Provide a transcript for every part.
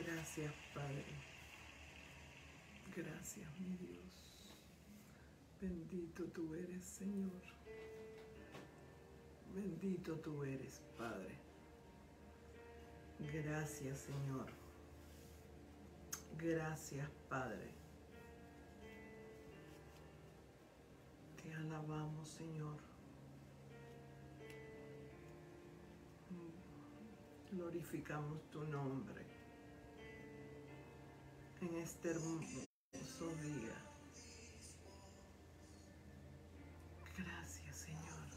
Gracias, Padre. Gracias, mi Dios. Bendito tú eres, Señor. Bendito tú eres, Padre. Gracias, Señor. Gracias, Padre. Te alabamos, Señor. Glorificamos tu nombre en este hermoso día. Gracias, Señor.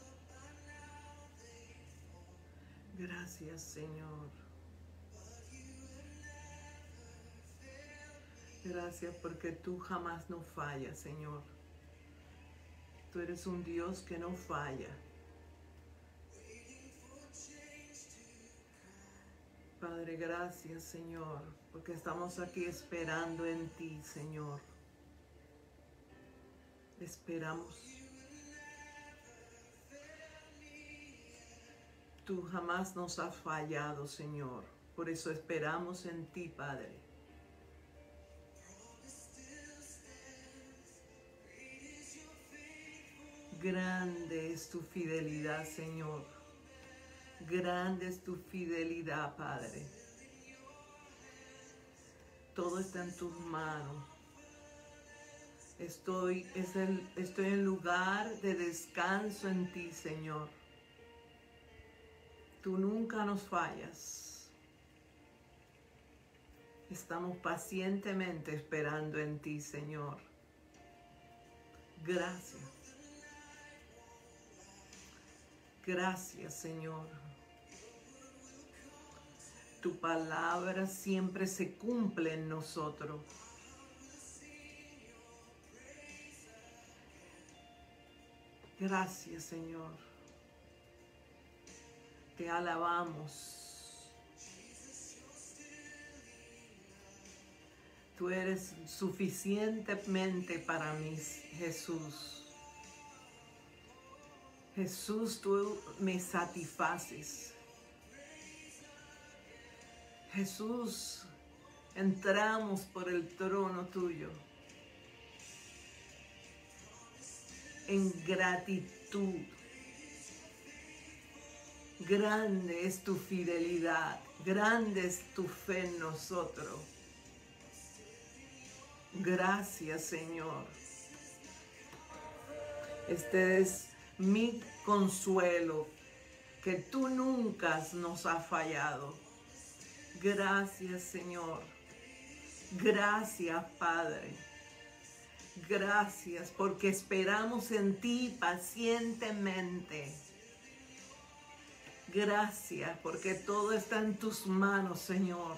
Gracias, Señor. Gracias porque tú jamás no fallas, Señor. Tú eres un Dios que no falla. Padre, gracias, Señor, porque estamos aquí esperando en ti, Señor. Esperamos. Tú jamás nos has fallado, Señor. Por eso esperamos en ti, Padre. Grande es tu fidelidad, Señor. Grande es tu fidelidad, Padre. Todo está en tus manos. Estoy en lugar de descanso en ti, Señor. Tú nunca nos fallas. Estamos pacientemente esperando en ti, Señor. Gracias. Gracias, Señor. Tu palabra siempre se cumple en nosotros. Gracias, Señor. Te alabamos. Tú eres suficientemente para mí, Jesús. Jesús, tú me satisfaces. Jesús, entramos por el trono tuyo en gratitud. Grande es tu fidelidad, grande es tu fe en nosotros. Gracias, Señor. Este es mi consuelo, que tú nunca nos has fallado. Gracias, Señor. Gracias, Padre. Gracias porque esperamos en ti pacientemente. Gracias porque todo está en tus manos, Señor.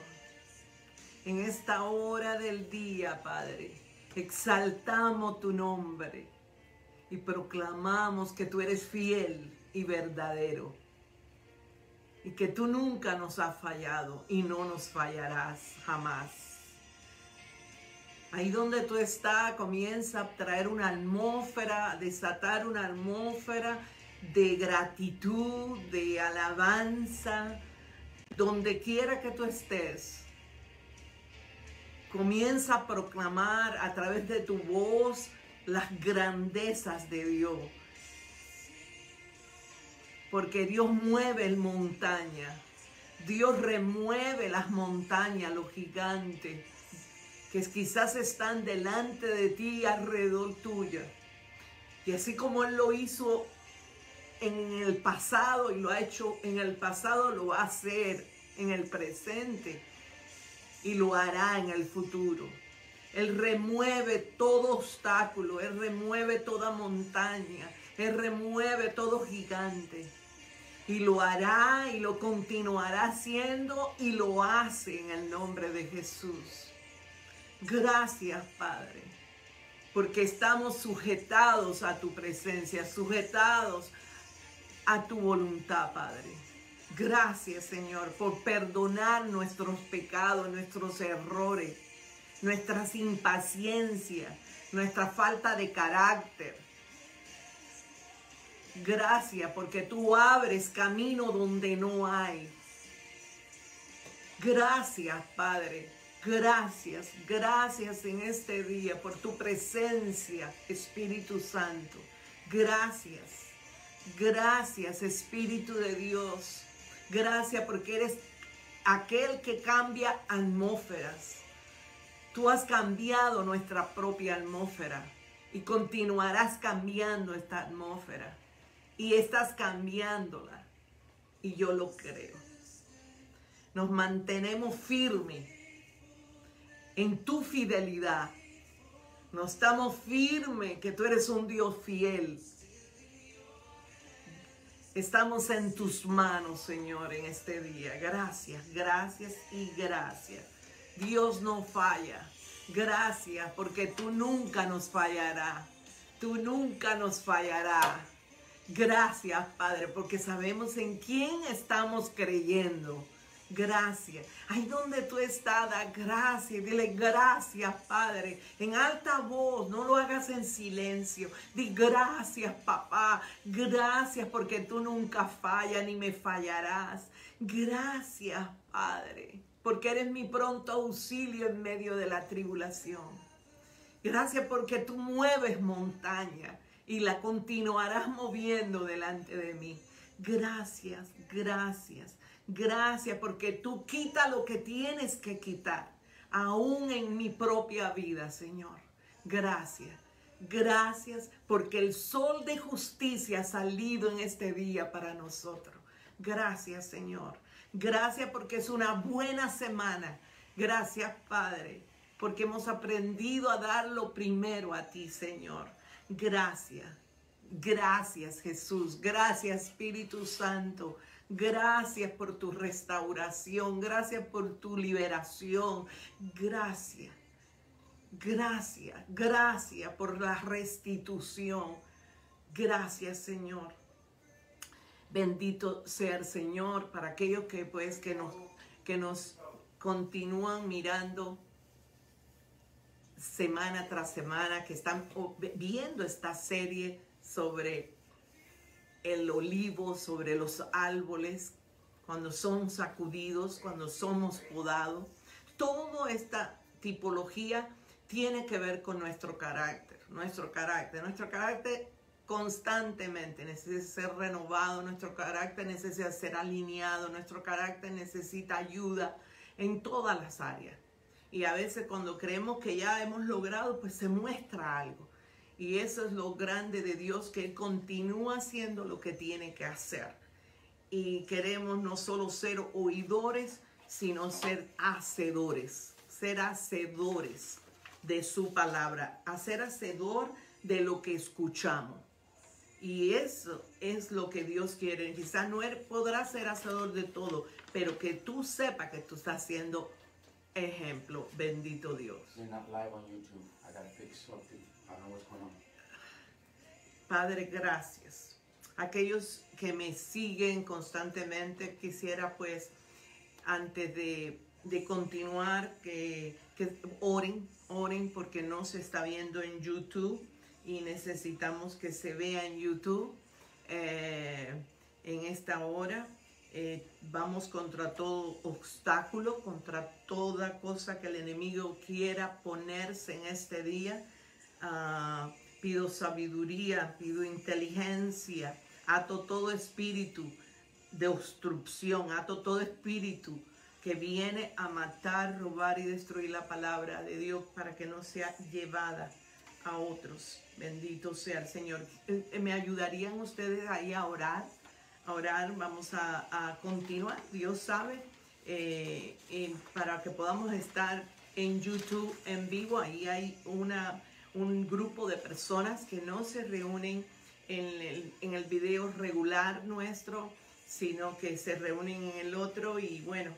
En esta hora del día, Padre, exaltamos tu nombre y proclamamos que tú eres fiel y verdadero. Y que tú nunca nos has fallado y no nos fallarás jamás. Ahí donde tú estás, comienza a traer una atmósfera, a desatar una atmósfera de gratitud, de alabanza. Donde quiera que tú estés, comienza a proclamar a través de tu voz las grandezas de Dios. Porque Dios mueve montañas. Dios remueve las montañas, los gigantes, que quizás están delante de ti, alrededor tuya. Y así como Él lo hizo en el pasado y lo ha hecho en el pasado, lo va a hacer en el presente y lo hará en el futuro. Él remueve todo obstáculo, Él remueve toda montaña, Él remueve todo gigante. Y lo hará y lo continuará haciendo y lo hace en el nombre de Jesús. Gracias, Padre, porque estamos sujetados a tu presencia, sujetados a tu voluntad, Padre. Gracias, Señor, por perdonar nuestros pecados, nuestros errores, nuestras impaciencias, nuestra falta de carácter. Gracias porque tú abres camino donde no hay. Gracias, Padre, Gracias, gracias en este día por tu presencia, Espíritu Santo. Gracias, gracias, Espíritu de Dios. Gracias porque eres aquel que cambia atmósferas. Tú has cambiado nuestra propia atmósfera y continuarás cambiando esta atmósfera. Y estás cambiándola. Y yo lo creo. Nos mantenemos firmes en tu fidelidad. No estamos firmes que tú eres un Dios fiel. Estamos en tus manos, Señor, en este día. Gracias, gracias y gracias. Dios no falla. Gracias porque tú nunca nos fallarás. Tú nunca nos fallarás. Gracias, Padre, porque sabemos en quién estamos creyendo. Gracias. Ahí donde tú estás, da gracias. Dile gracias, Padre. En alta voz, no lo hagas en silencio. Di gracias, papá. Gracias porque tú nunca fallas ni me fallarás. Gracias, Padre, porque eres mi pronto auxilio en medio de la tribulación. Gracias porque tú mueves montaña y la continuarás moviendo delante de mí. Gracias, gracias. Gracias porque tú quitas lo que tienes que quitar, aún en mi propia vida, Señor. Gracias, gracias porque el sol de justicia ha salido en este día para nosotros. Gracias, Señor. Gracias porque es una buena semana. Gracias, Padre, porque hemos aprendido a dar lo primero a ti, Señor. Gracias, gracias, Jesús. Gracias, Espíritu Santo. Gracias por tu restauración, gracias por tu liberación, gracias, gracias, gracias por la restitución. Gracias, Señor. Bendito sea el Señor para aquellos que nos continúan mirando semana tras semana, que están viendo esta serie sobre el olivo, sobre los árboles, cuando son sacudidos, cuando somos podados. Toda esta tipología tiene que ver con nuestro carácter. Nuestro carácter constantemente necesita ser renovado, nuestro carácter necesita ser alineado, nuestro carácter necesita ayuda en todas las áreas. Y a veces cuando creemos que ya hemos logrado, pues se muestra algo. Y eso es lo grande de Dios, que Él continúa haciendo lo que tiene que hacer. Y queremos no solo ser oidores, sino ser hacedores. Ser hacedores de su palabra. Ser hacedor de lo que escuchamos. Y eso es lo que Dios quiere. Quizás no podrás ser hacedor de todo, pero que tú sepas que tú estás siendo ejemplo. Bendito Dios. We're not live on YouTube. I gotta fix something. I don't know what's going on. Padre, gracias. Aquellos que me siguen constantemente, quisiera pues, antes de continuar, que oren porque no se está viendo en YouTube y necesitamos que se vea en YouTube en esta hora. Vamos contra todo obstáculo, contra toda cosa que el enemigo quiera ponerse en este día. Pido sabiduría, pido inteligencia, ato todo espíritu de obstrucción, ato todo espíritu que viene a matar, robar y destruir la palabra de Dios para que no sea llevada a otros. Bendito sea el Señor. ¿Me ayudarían ustedes ahí a orar? Vamos a continuar. Dios sabe, para que podamos estar en YouTube en vivo. Ahí hay un grupo de personas que no se reúnen en el video regular nuestro, sino que se reúnen en el otro. Y bueno,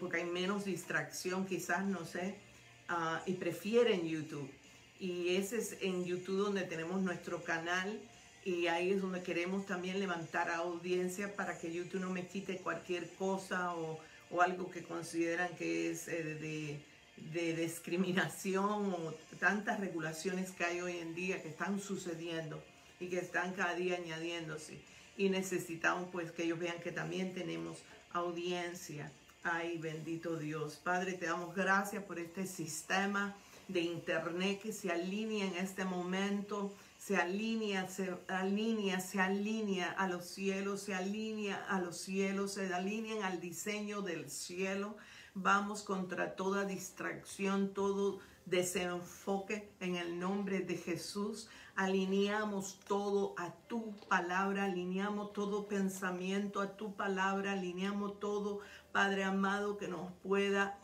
porque hay menos distracción, quizás, no sé, y prefieren YouTube. Y ese es en YouTube donde tenemos nuestro canal. Y ahí es donde queremos también levantar audiencia para que YouTube no me quite cualquier cosa o algo que consideran que es de discriminación o tantas regulaciones que hay hoy en día que están sucediendo y que están cada día añadiéndose. Y necesitamos pues que ellos vean que también tenemos audiencia Ay, bendito Dios. Padre, te damos gracias por este sistema de internet que se alinea en este momento. Se alinea a los cielos, se alinea a los cielos, se alinean al diseño del cielo. Vamos contra toda distracción, todo desenfoque en el nombre de Jesús. Alineamos todo a tu palabra, alineamos todo pensamiento a tu palabra, alineamos todo, Padre amado, que nos pueda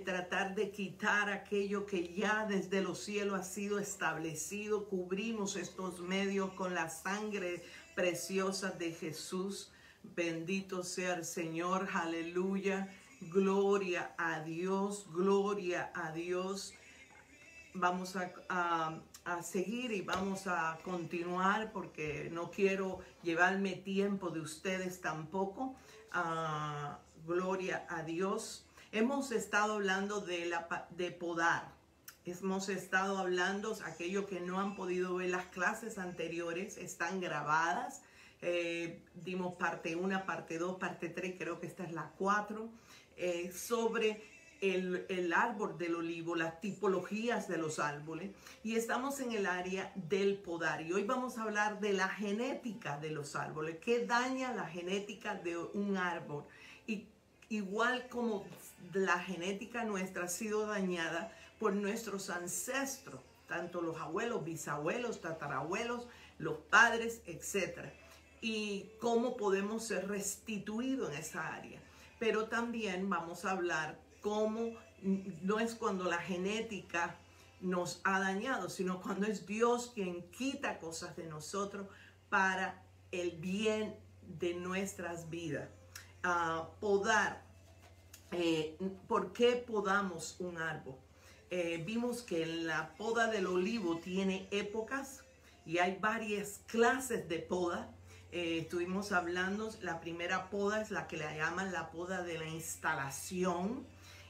tratar de quitar aquello que ya desde los cielos ha sido establecido. Cubrimos estos medios con la sangre preciosa de Jesús. Bendito sea el Señor, aleluya, gloria a Dios, gloria a Dios. Vamos a seguir y vamos a continuar porque no quiero llevarme tiempo de ustedes tampoco. Gloria a Dios. Hemos estado hablando de podar. Hemos estado hablando, aquellos que no han podido ver las clases anteriores, están grabadas. Dimos parte 1, parte 2, parte 3, creo que esta es la 4, sobre el árbol del olivo, las tipologías de los árboles. Y estamos en el área del podar. Y hoy vamos a hablar de la genética de los árboles. ¿Qué daña la genética de un árbol? Y igual como la genética nuestra ha sido dañada por nuestros ancestros, tanto los abuelos, bisabuelos, tatarabuelos, los padres, etc. Y cómo podemos ser restituidos en esa área. Pero también vamos a hablar cómo no es cuando la genética nos ha dañado, sino cuando es Dios quien quita cosas de nosotros para el bien de nuestras vidas. Podar. ¿Por qué podamos un árbol? Vimos que la poda del olivo tiene épocas y hay varias clases de poda. Estuvimos hablando, la primera poda es la que le llaman la poda de la instalación,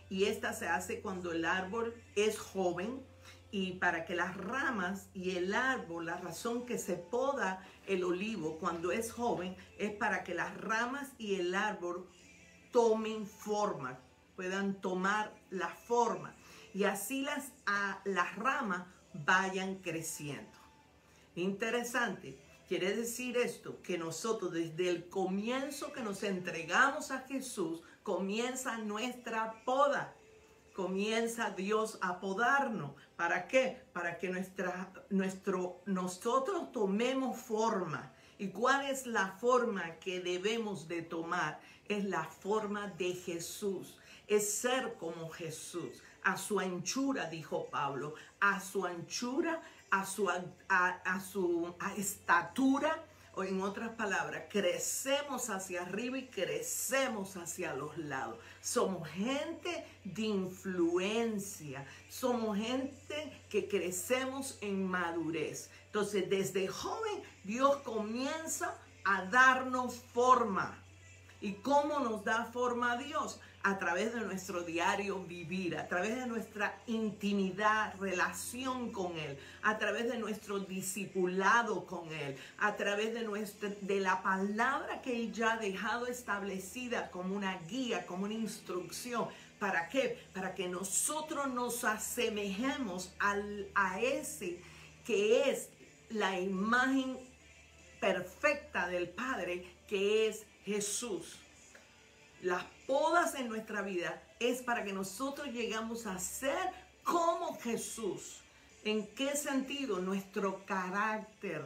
y esta se hace cuando el árbol es joven, y para que las ramas y el árbol, la razón que se poda el olivo cuando es joven es para que las ramas y el árbol tomen forma, puedan tomar la forma, y así las ramas vayan creciendo. Interesante. Quiere decir esto, que nosotros desde el comienzo que nos entregamos a Jesús, comienza nuestra poda. Comienza Dios a podarnos. ¿Para qué? Para que nosotros tomemos forma. ¿Y cuál es la forma que debemos de tomar? Es la forma de Jesús. Es ser como Jesús. A su anchura, dijo Pablo, a su anchura, a su estatura, o en otras palabras, crecemos hacia arriba y crecemos hacia los lados. Somos gente de influencia, somos gente que crecemos en madurez. Entonces, desde joven, Dios comienza a darnos forma. ¿Y cómo nos da forma a Dios? A través de nuestro diario vivir, a través de nuestra intimidad, relación con Él, a través de nuestro discipulado con Él, a través de la palabra que Él ya ha dejado establecida como una guía, como una instrucción. ¿Para qué? Para que nosotros nos asemejemos a ese que es la imagen perfecta del Padre, que es Jesús. Las podas en nuestra vida es para que nosotros llegamos a ser como Jesús. ¿En qué sentido? Nuestro carácter,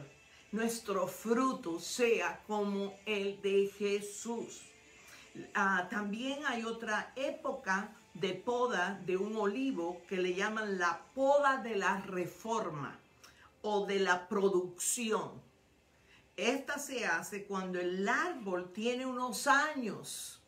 nuestro fruto sea como el de Jesús. También hay otra época de poda de un olivo que le llaman la poda de la reforma o de la producción. Esta se hace cuando el árbol tiene unos años.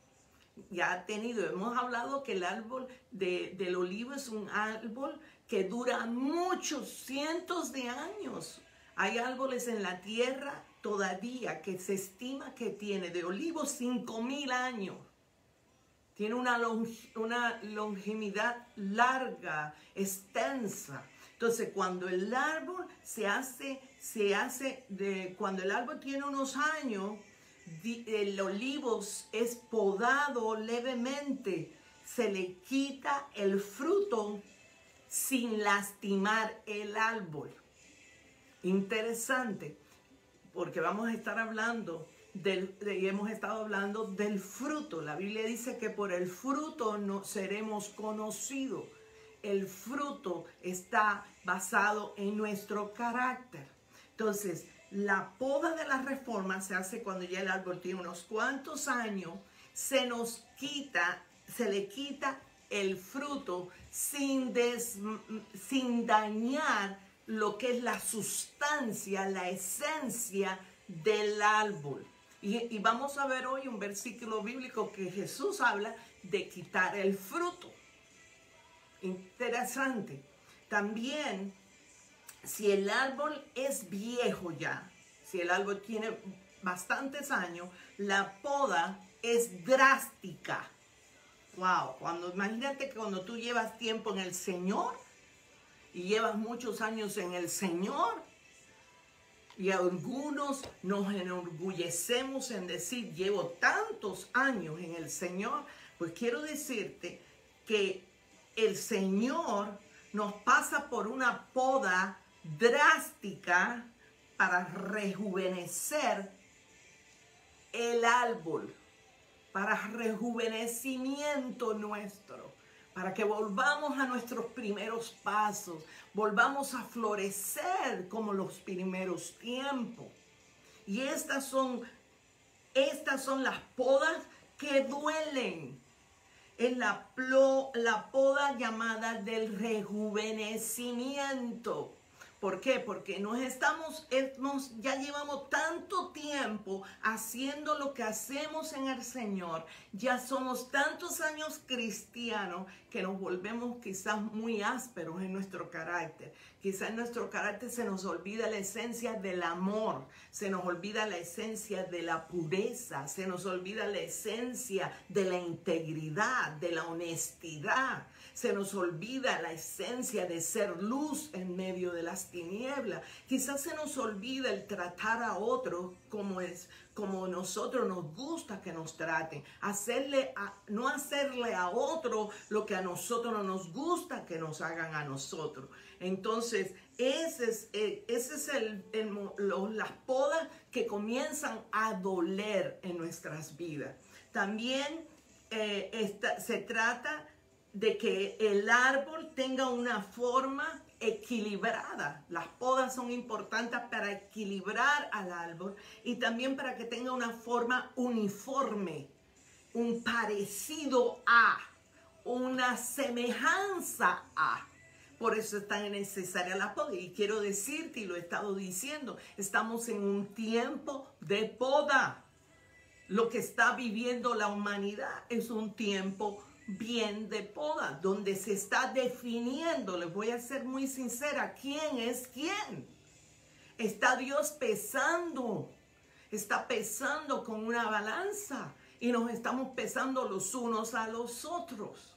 Hemos hablado que el árbol del olivo es un árbol que dura muchos cientos de años. Hay árboles en la tierra todavía que se estima que tiene de olivo 5,000 años. Tiene una longevidad larga, extensa. Entonces, cuando el árbol cuando el árbol tiene unos años, el olivo es podado levemente, se le quita el fruto sin lastimar el árbol. Interesante, porque vamos a estar hablando hemos estado hablando del fruto. La Biblia dice que por el fruto no seremos conocidos. El fruto está basado en nuestro carácter. Entonces, la poda de la reforma se hace cuando ya el árbol tiene unos cuantos años. Se le quita el fruto sin dañar lo que es la sustancia, la esencia del árbol. Y vamos a ver hoy un versículo bíblico que Jesús habla de quitar el fruto. Interesante. También, si el árbol es viejo ya, si el árbol tiene bastantes años, la poda es drástica. Wow, imagínate que cuando tú llevas tiempo en el Señor y llevas muchos años en el Señor, y algunos nos enorgullecemos en decir, llevo tantos años en el Señor, pues quiero decirte que el Señor nos pasa por una poda drástica para rejuvenecer el árbol, para rejuvenecimiento nuestro, para que volvamos a nuestros primeros pasos, volvamos a florecer como los primeros tiempos. Y estas son las podas que duelen. Es la poda llamada del rejuvenecimiento. ¿Por qué? Porque ya llevamos tanto tiempo haciendo lo que hacemos en el Señor. Ya somos tantos años cristianos que nos volvemos quizás muy ásperos en nuestro carácter. Quizás en nuestro carácter se nos olvida la esencia del amor, se nos olvida la esencia de la pureza, se nos olvida la esencia de la integridad, de la honestidad. Se nos olvida la esencia de ser luz en medio de las tinieblas. Quizás se nos olvida el tratar a otros como nosotros nos gusta que nos traten. No hacerle a otro lo que a nosotros no nos gusta que nos hagan a nosotros. Entonces, ese es las podas que comienzan a doler en nuestras vidas. También se trata de que el árbol tenga una forma equilibrada. Las podas son importantes para equilibrar al árbol y también para que tenga una forma uniforme, un parecido a, una semejanza a. Por eso es tan necesaria la poda. Y quiero decirte, y lo he estado diciendo, estamos en un tiempo de poda. Lo que está viviendo la humanidad es un tiempo bien de poda, donde se está definiendo, les voy a ser muy sincera, quién es quién. Está Dios pesando, está pesando con una balanza y nos estamos pesando los unos a los otros.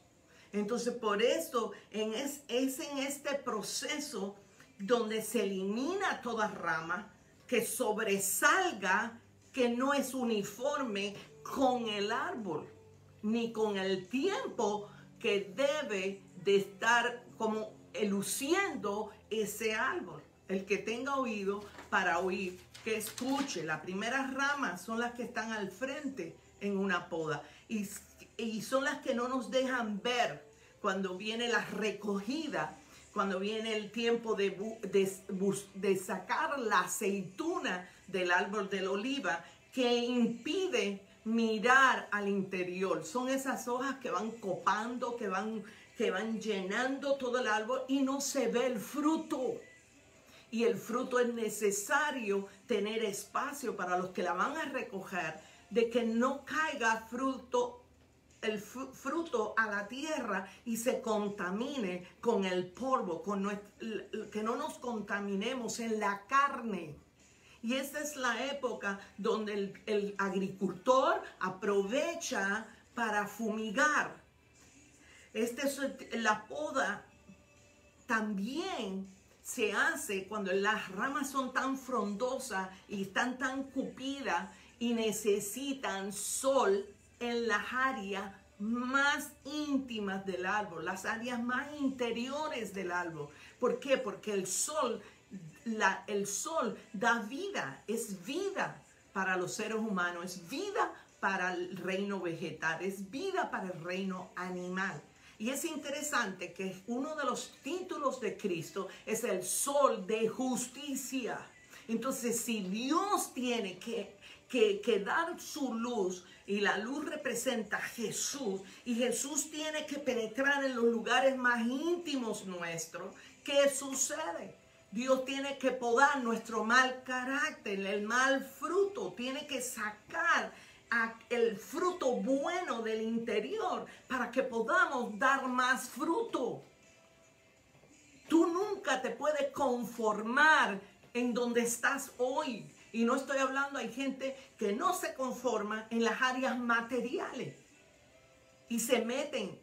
Entonces, por eso es en este proceso donde se elimina toda rama que sobresalga, que no es uniforme con el árbol, ni con el tiempo que debe de estar como luciendo ese árbol. El que tenga oído para oír, que escuche. Las primeras ramas son las que están al frente en una poda y son las que no nos dejan ver cuando viene la recogida, cuando viene el tiempo de sacar la aceituna del árbol de la oliva, que impide mirar al interior. Son esas hojas que van copando, que van llenando todo el árbol y no se ve el fruto. Y el fruto es necesario tener espacio para los que la van a recoger, de que no caiga el fruto a la tierra y se contamine con el polvo, que no nos contaminemos en la carne. Y esta es la época donde el agricultor aprovecha para fumigar. La poda también se hace cuando las ramas son tan frondosas y están tan cupidas y necesitan sol en las áreas más íntimas del árbol, las áreas más interiores del árbol. ¿Por qué? Porque el sol da vida, es vida para los seres humanos, es vida para el reino vegetal, es vida para el reino animal. Y es interesante que uno de los títulos de Cristo es el sol de justicia. Entonces, si Dios tiene que dar su luz, y la luz representa a Jesús, y Jesús tiene que penetrar en los lugares más íntimos nuestros, ¿qué sucede? Dios tiene que podar nuestro mal carácter, el mal fruto, tiene que sacar el fruto bueno del interior para que podamos dar más fruto. Tú nunca te puedes conformar en donde estás hoy. Y no estoy hablando, hay gente que no se conforma en las áreas materiales y se meten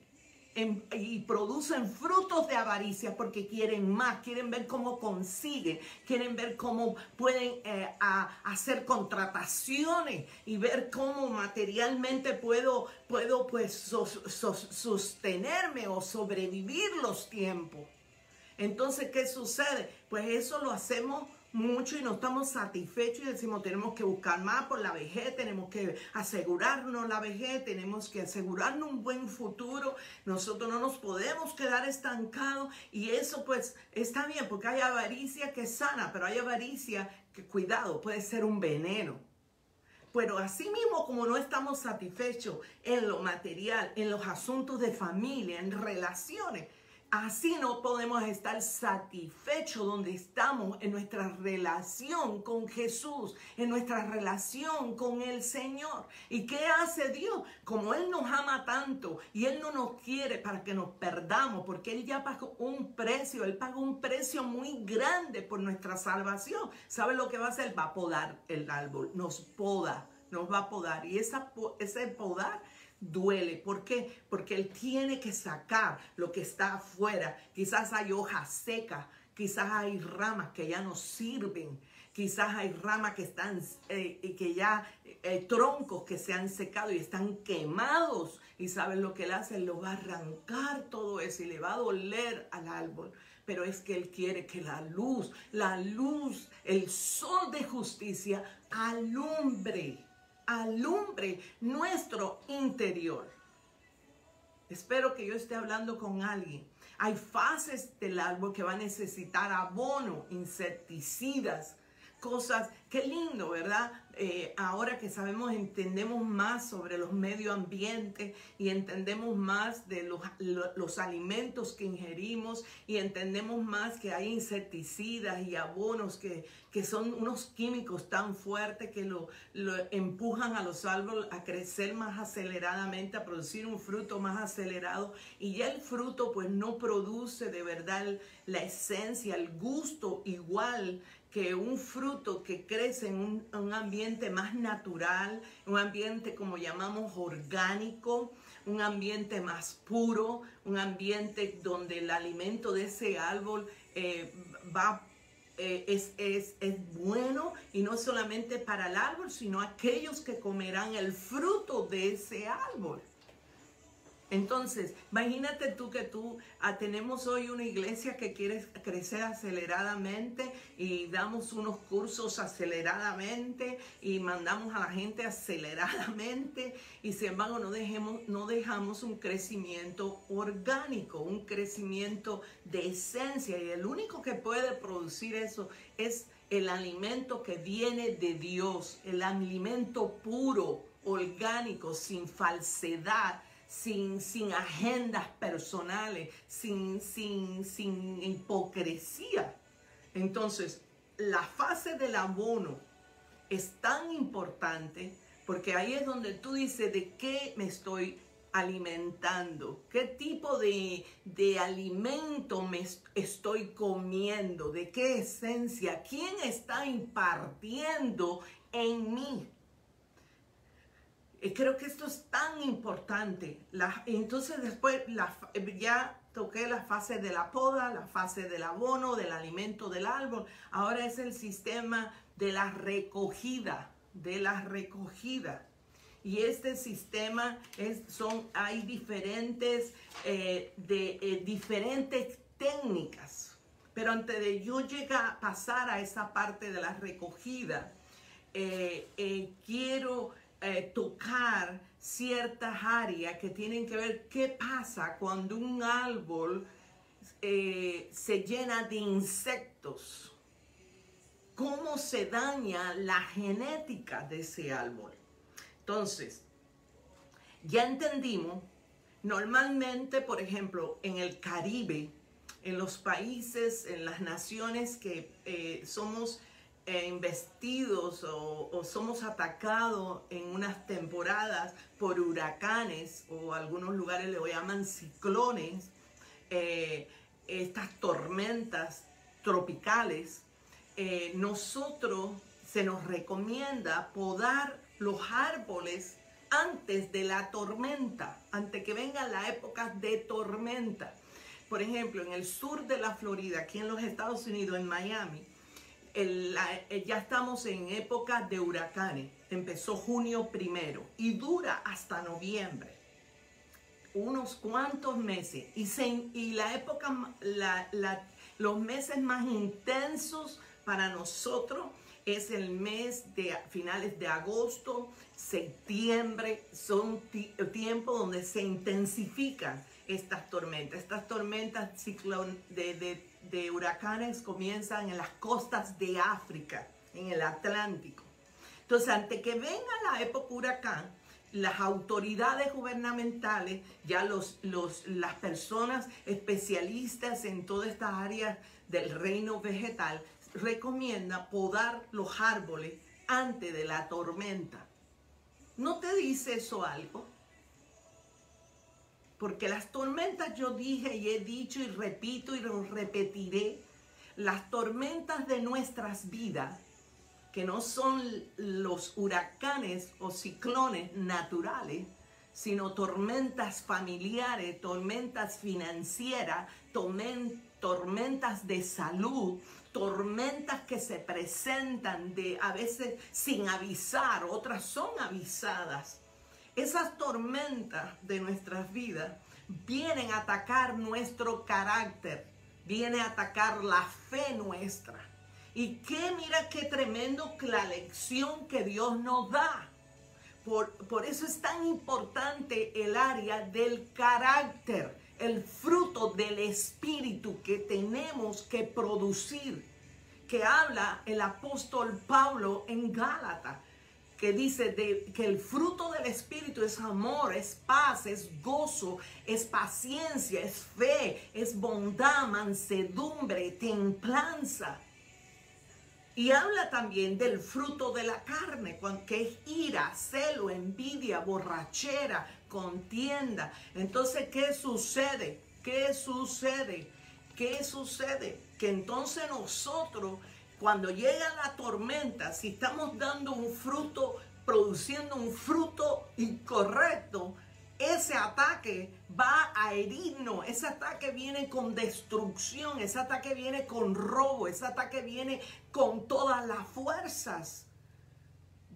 y producen frutos de avaricia porque quieren más, quieren ver cómo consiguen, quieren ver cómo pueden hacer contrataciones y ver cómo materialmente puedo pues sostenerme o sobrevivir los tiempos. Entonces, ¿qué sucede? Pues eso lo hacemos mucho y no estamos satisfechos y decimos tenemos que buscar más por la vejez, tenemos que asegurarnos la vejez, tenemos que asegurarnos un buen futuro. Nosotros no nos podemos quedar estancados y eso pues está bien porque hay avaricia que es sana, pero hay avaricia que, cuidado, puede ser un veneno. Pero así mismo como no estamos satisfechos en lo material, en los asuntos de familia, en relaciones, así no podemos estar satisfechos donde estamos en nuestra relación con Jesús, en nuestra relación con el Señor. ¿Y qué hace Dios? Como Él nos ama tanto y Él no nos quiere para que nos perdamos, porque Él ya pagó un precio, Él pagó un precio muy grande por nuestra salvación. ¿Sabe lo que va a hacer? Va a podar el árbol, nos poda, nos va a podar. Y ese podar duele. ¿Por qué? Porque Él tiene que sacar lo que está afuera. Quizás hay hojas secas, quizás hay ramas que ya no sirven, quizás hay ramas que están, troncos que se han secado y están quemados. Y ¿sabes lo que Él hace? Él lo va a arrancar todo eso y le va a doler al árbol. Pero es que Él quiere que la luz, el sol de justicia alumbre nuestro interior. Espero que yo esté hablando con alguien. Hay fases del árbol que va a necesitar abono, insecticidas, cosas. Qué lindo, ¿verdad? Ahora que sabemos, entendemos más sobre los medio ambiente y entendemos más de los alimentos que ingerimos y entendemos más que hay insecticidas y abonos que son unos químicos tan fuertes que lo empujan a los árboles a crecer más aceleradamente, a producir un fruto más acelerado, y ya el fruto pues no produce de verdad la esencia, el gusto igual que un fruto que crece en un ambiente más natural, un ambiente como llamamos orgánico, un ambiente más puro, un ambiente donde el alimento de ese árbol es bueno, y no solamente para el árbol, sino aquellos que comerán el fruto de ese árbol. Entonces, imagínate tú que tenemos hoy una iglesia que quiere crecer aceleradamente y damos unos cursos aceleradamente y mandamos a la gente aceleradamente, y sin embargo no dejamos un crecimiento orgánico, un crecimiento de esencia, y el único que puede producir eso es el alimento que viene de Dios, el alimento puro, orgánico, sin falsedad, sin agendas personales, sin hipocresía. Entonces, la fase del abono es tan importante porque ahí es donde tú dices de qué me estoy alimentando, qué tipo de alimento me estoy comiendo, de qué esencia, quién está impartiendo en mí. Creo que esto es tan importante. Entonces después ya toqué la fase de la poda, la fase del abono, del alimento del árbol. Ahora es el sistema de la recogida de la recogida. Y este sistema hay diferentes, diferentes técnicas. Pero antes de yo pasar a esa parte de la recogida, quiero tocar ciertas áreas que tienen que ver qué pasa cuando un árbol se llena de insectos. Cómo se daña la genética de ese árbol. Entonces, ya entendimos, normalmente, por ejemplo, en el Caribe, en los países, en las naciones que somos embestidos o somos atacados en unas temporadas por huracanes, o algunos lugares le llaman ciclones, estas tormentas tropicales, nosotros se nos recomienda podar los árboles antes de la tormenta, antes que venga la época de tormenta. Por ejemplo, en el sur de la Florida, aquí en los Estados Unidos, en Miami, ya estamos en época de huracanes. Empezó junio 1 y dura hasta noviembre. Unos cuantos meses. Y la época, los meses más intensos para nosotros es el mes de finales de agosto, septiembre. Son tiempos donde se intensifican estas tormentas. Estas tormentas de huracanes comienzan en las costas de África, en el Atlántico. Entonces, antes que venga la época huracán, las autoridades gubernamentales, ya las personas especialistas en todas estas áreas del reino vegetal, recomienda podar los árboles antes de la tormenta. ¿No te dice eso algo? Porque las tormentas, yo dije y he dicho y repito y lo repetiré, las tormentas de nuestras vidas, que no son los huracanes o ciclones naturales, sino tormentas familiares, tormentas financieras, tormentas de salud, tormentas que se presentan a veces sin avisar, otras son avisadas. Esas tormentas de nuestras vidas vienen a atacar nuestro carácter, vienen a atacar la fe nuestra. Y mira qué tremendo la lección que Dios nos da. Por eso es tan importante el área del carácter, el fruto del Espíritu que tenemos que producir, que habla el apóstol Pablo en Gálatas, que dice que el fruto del Espíritu es amor, es paz, es gozo, es paciencia, es fe, es bondad, mansedumbre, templanza. Y habla también del fruto de la carne, que es ira, celo, envidia, borrachera, contienda. Entonces, ¿qué sucede? ¿Qué sucede? ¿Qué sucede? Que entonces nosotros, cuando llega la tormenta, si estamos dando un fruto, produciendo un fruto incorrecto, ese ataque va a herirnos, ese ataque viene con destrucción, ese ataque viene con robo, ese ataque viene con todas las fuerzas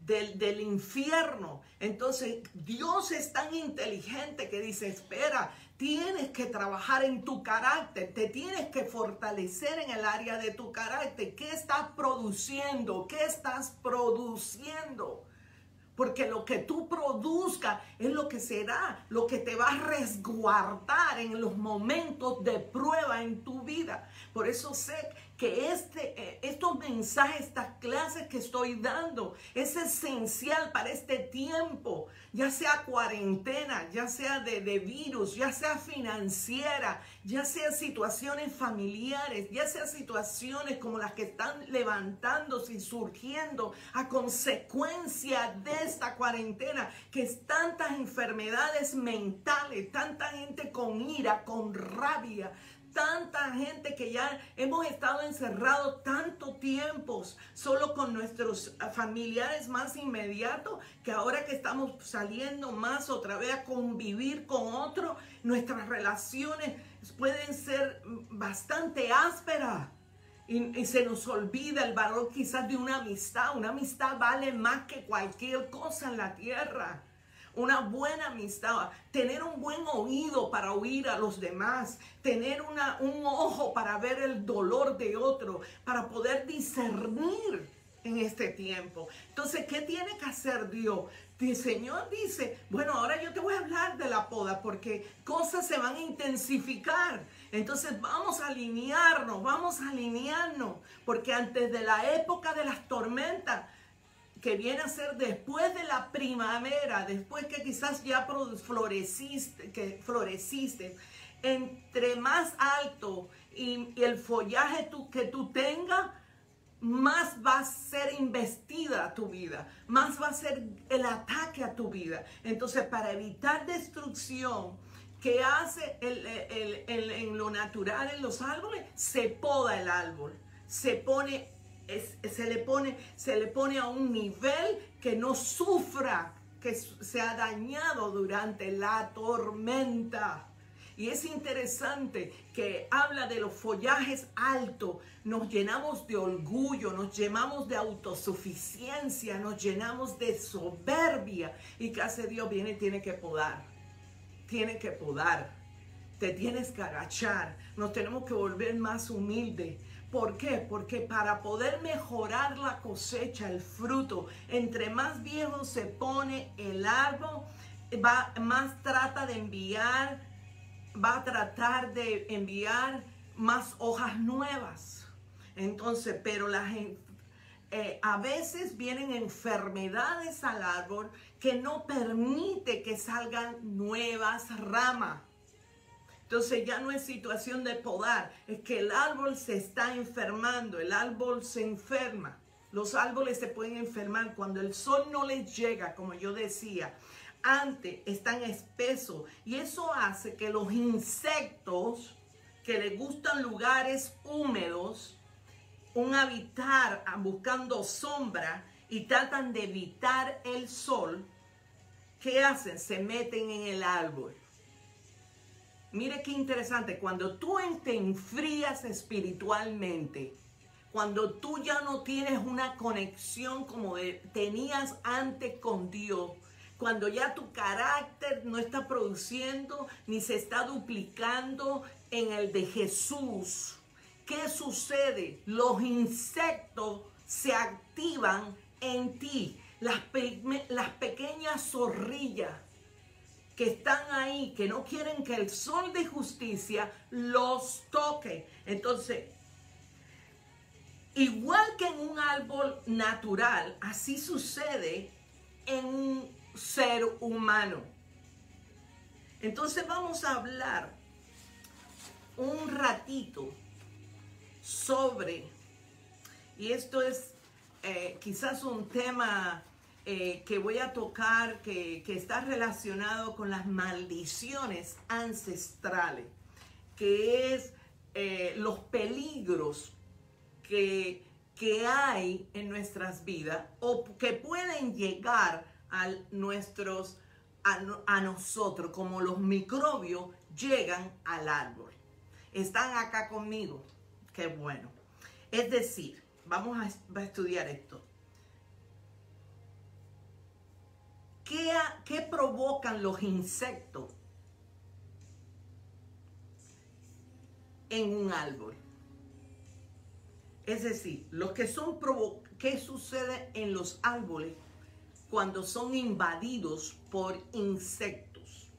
del infierno. Entonces Dios es tan inteligente que dice, espera, tienes que trabajar en tu carácter, te tienes que fortalecer en el área de tu carácter. ¿Qué estás produciendo? ¿Qué estás produciendo? Porque lo que tú produzcas es lo que será, lo que te va a resguardar en los momentos de prueba en tu vida. Por eso sé que estos mensajes, estas clases que estoy dando, es esencial para este tiempo, ya sea cuarentena, ya sea de virus, ya sea financiera, ya sea situaciones familiares, ya sea situaciones como las que están levantándose y surgiendo a consecuencia de esta cuarentena, que es tantas enfermedades mentales, tanta gente con ira, con rabia, tanta gente que ya hemos estado encerrados tanto tiempo solo con nuestros familiares más inmediatos, que ahora que estamos saliendo más otra vez a convivir con otros, nuestras relaciones pueden ser bastante ásperas. Y se nos olvida el valor quizás de una amistad. Una amistad vale más que cualquier cosa en la tierra. Una buena amistad, tener un buen oído para oír a los demás, tener un ojo para ver el dolor de otro, para poder discernir en este tiempo. Entonces, ¿qué tiene que hacer Dios? El Señor dice, bueno, ahora yo te voy a hablar de la poda porque cosas se van a intensificar. Entonces vamos a alinearnos, porque antes de la época de las tormentas, que viene a ser después de la primavera, después que quizás ya floreciste, entre más alto y el follaje que tú tengas, más va a ser investida tu vida, más va a ser el ataque a tu vida. Entonces, para evitar destrucción, ¿qué hace en lo natural en los árboles? Se poda el árbol, se le pone a un nivel que no sufra, que sea dañado durante la tormenta. Y es interesante que habla de los follajes altos. Nos llenamos de orgullo, nos llenamos de autosuficiencia, nos llenamos de soberbia. ¿Y qué hace Dios? Viene y tiene que podar. Tiene que podar. Te tienes que agachar. Nos tenemos que volver más humildes. ¿Por qué? Porque para poder mejorar la cosecha, el fruto, entre más viejo se pone el árbol, va a tratar de enviar más hojas nuevas. Entonces, pero a veces vienen enfermedades al árbol que no permite que salgan nuevas ramas. Entonces ya no es situación de podar, es que el árbol se está enfermando, el árbol se enferma. Los árboles se pueden enfermar cuando el sol no les llega, como yo decía. Antes están espesos y eso hace que los insectos que les gustan lugares húmedos, un habitar buscando sombra y tratan de evitar el sol, ¿qué hacen? Se meten en el árbol. Mire qué interesante, cuando tú te enfrías espiritualmente, cuando tú ya no tienes una conexión como tenías antes con Dios, cuando ya tu carácter no está produciendo ni se está duplicando en el de Jesús, ¿qué sucede? Los insectos se activan en ti, las pequeñas zorrillas que están ahí, que no quieren que el sol de justicia los toque. Entonces, igual que en un árbol natural, así sucede en un ser humano. Entonces vamos a hablar un ratito sobre, y esto es quizás un tema que voy a tocar que está relacionado con las maldiciones ancestrales, que es los peligros que hay en nuestras vidas o que pueden llegar a nosotros, como los microbios llegan al árbol. ¿Están acá conmigo? Qué bueno. Es decir, vamos a estudiar esto. ¿Qué provocan los insectos en un árbol? Es decir, ¿qué sucede en los árboles cuando son invadidos por insectos?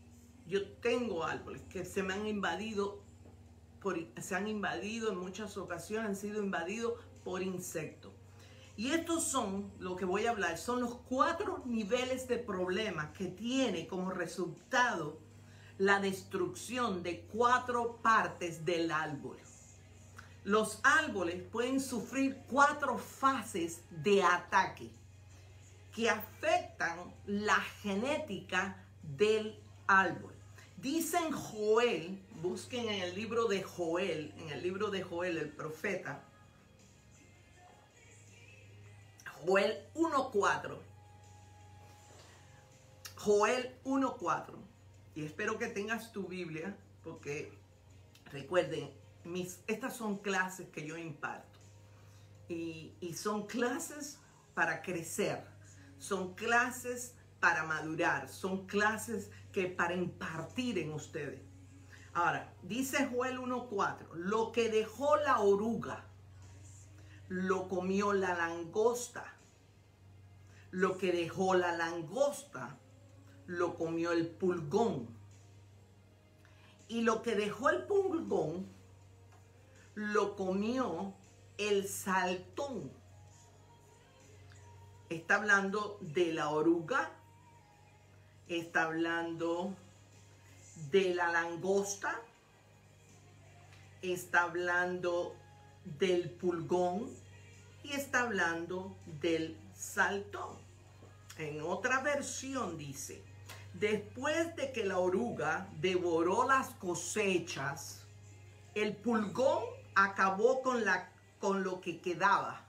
Yo tengo árboles que se han invadido en muchas ocasiones, han sido invadidos por insectos. Y estos son, lo que voy a hablar, son los 4 niveles de problemas que tiene como resultado la destrucción de 4 partes del árbol. Los árboles pueden sufrir 4 fases de ataque que afectan la genética del árbol. Dicen Joel, busquen en el libro de Joel, el profeta, Joel 1:4. Joel 1:4. Y espero que tengas tu Biblia, porque recuerden, estas son clases que yo imparto. Y son clases para crecer, son clases para madurar, son clases que para impartir en ustedes. Ahora, dice Joel 1:4, lo que dejó la oruga, lo comió la langosta. Lo que dejó la langosta, lo comió el pulgón. Y lo que dejó el pulgón, lo comió el saltón. Está hablando de la oruga, está hablando de la langosta, está hablando del pulgón y está hablando del saltón. En otra versión dice, después de que la oruga devoró las cosechas, el pulgón acabó con lo que quedaba.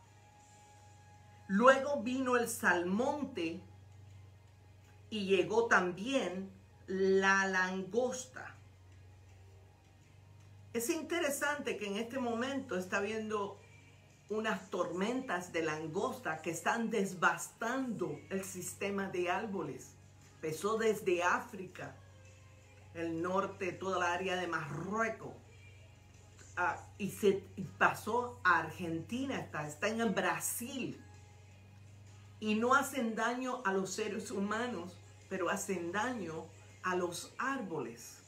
Luego vino el salmonte y llegó también la langosta. Es interesante que en este momento está habiendo unas tormentas de langosta que están devastando el sistema de árboles. Empezó desde África, el norte, toda la área de Marruecos, y se pasó a Argentina, está en el Brasil. Y no hacen daño a los seres humanos, pero hacen daño a los árboles.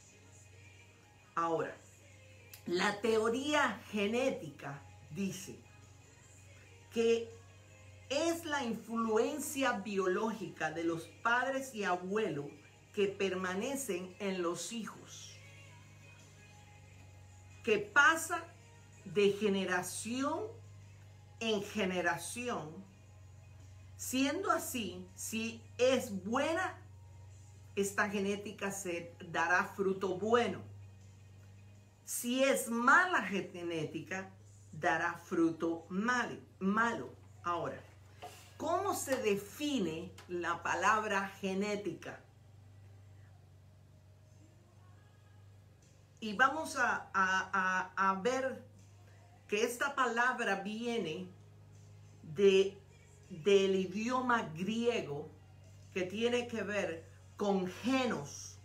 Ahora, la teoría genética dice que es la influencia biológica de los padres y abuelos que permanecen en los hijos, que pasa de generación en generación. Siendo así, si es buena, esta genética se dará fruto bueno. Si es mala genética, dará fruto malo. Ahora, ¿cómo se define la palabra genética? Y vamos a ver que esta palabra viene del idioma griego, que tiene que ver con genos,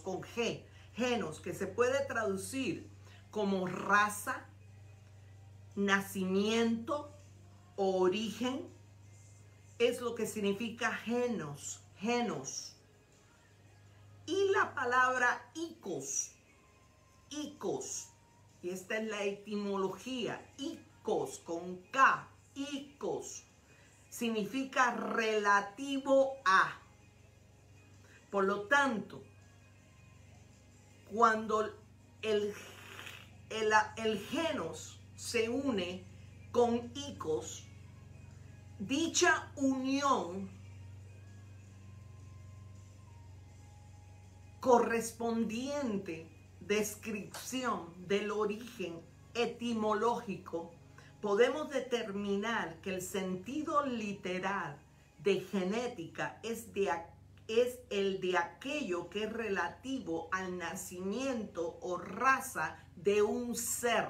con G, genos, que se puede traducir como raza, nacimiento, origen. Es lo que significa genos. Y la palabra icos, y esta es la etimología, icos con K, icos, significa relativo a. Por lo tanto, cuando el genos se une con icos, dicha unión correspondiente descripción del origen etimológico, podemos determinar que el sentido literal de genética es el de aquello que es relativo al nacimiento o raza de un ser.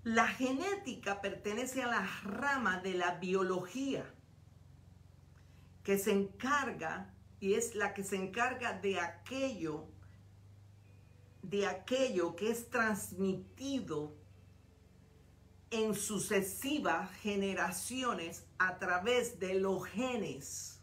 La genética pertenece a la rama de la biología que se encarga, y es la que se encarga de aquello que es transmitido en sucesivas generaciones a través de los genes.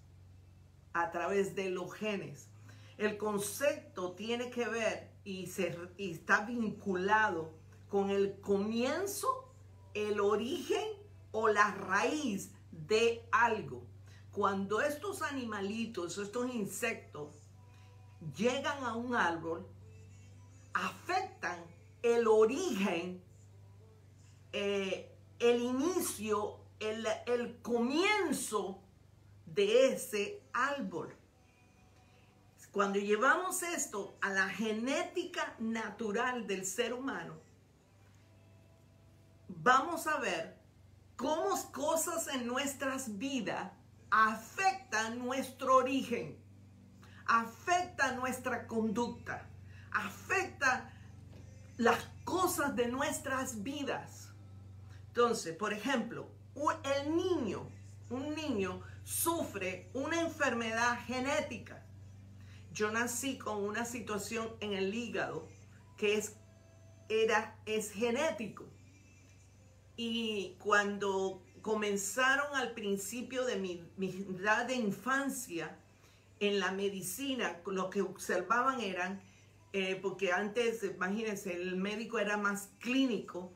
El concepto tiene que ver y está vinculado con el comienzo, el origen o la raíz de algo. Cuando estos animalitos, estos insectos, llegan a un árbol, afectan el origen, el inicio, el comienzo de ese árbol. Cuando llevamos esto a la genética natural del ser humano, vamos a ver cómo cosas en nuestras vidas afectan nuestro origen, afecta nuestra conducta, afecta las cosas cosas de nuestras vidas. Entonces, por ejemplo, un niño sufre una enfermedad genética. Yo nací con una situación en el hígado que es genético. Y cuando comenzaron al principio de mi edad de infancia, en la medicina, lo que observaban eran, porque antes, imagínense, el médico era más clínico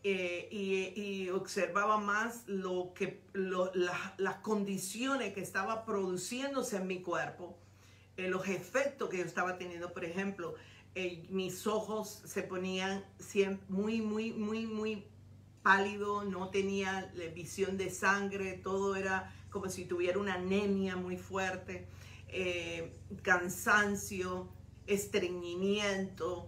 y observaba más las condiciones que estaba produciéndose en mi cuerpo, los efectos que yo estaba teniendo. Por ejemplo, mis ojos se ponían muy pálido, no tenía visión de sangre, todo era como si tuviera una anemia muy fuerte, cansancio, estreñimiento,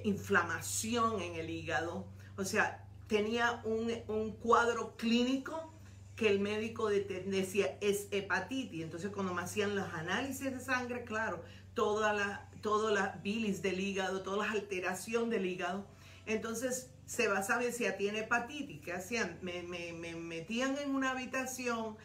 inflamación en el hígado. O sea, tenía un cuadro clínico que el médico decía es hepatitis. Entonces, cuando me hacían los análisis de sangre, claro, toda la bilis del hígado, toda la alteración del hígado. Entonces, se basaba en si tiene hepatitis. ¿Qué hacían? Me metían en una habitación,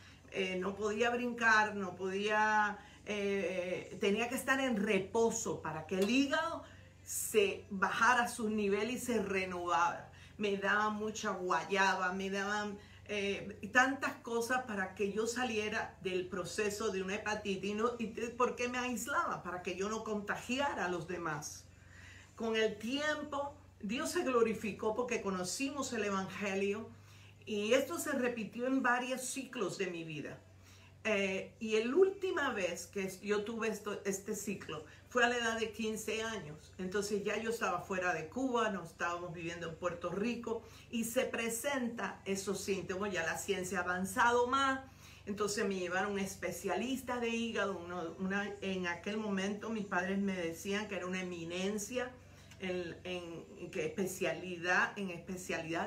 no podía brincar, no podía, tenía que estar en reposo para que el hígado se bajara su nivel y se renovara. Me daban mucha guayaba, me daban tantas cosas para que yo saliera del proceso de una hepatitis. ¿Y por qué me aislaba? Para que yo no contagiara a los demás. Con el tiempo, Dios se glorificó porque conocimos el Evangelio y esto se repitió en varios ciclos de mi vida. Y la última vez que yo tuve este ciclo fue a la edad de 15 años. Entonces ya yo estaba fuera de Cuba, nos estábamos viviendo en Puerto Rico y se presenta esos síntomas. Ya la ciencia ha avanzado más. Entonces me llevaron a un especialista de hígado. En aquel momento mis padres me decían que era una eminencia en especialidad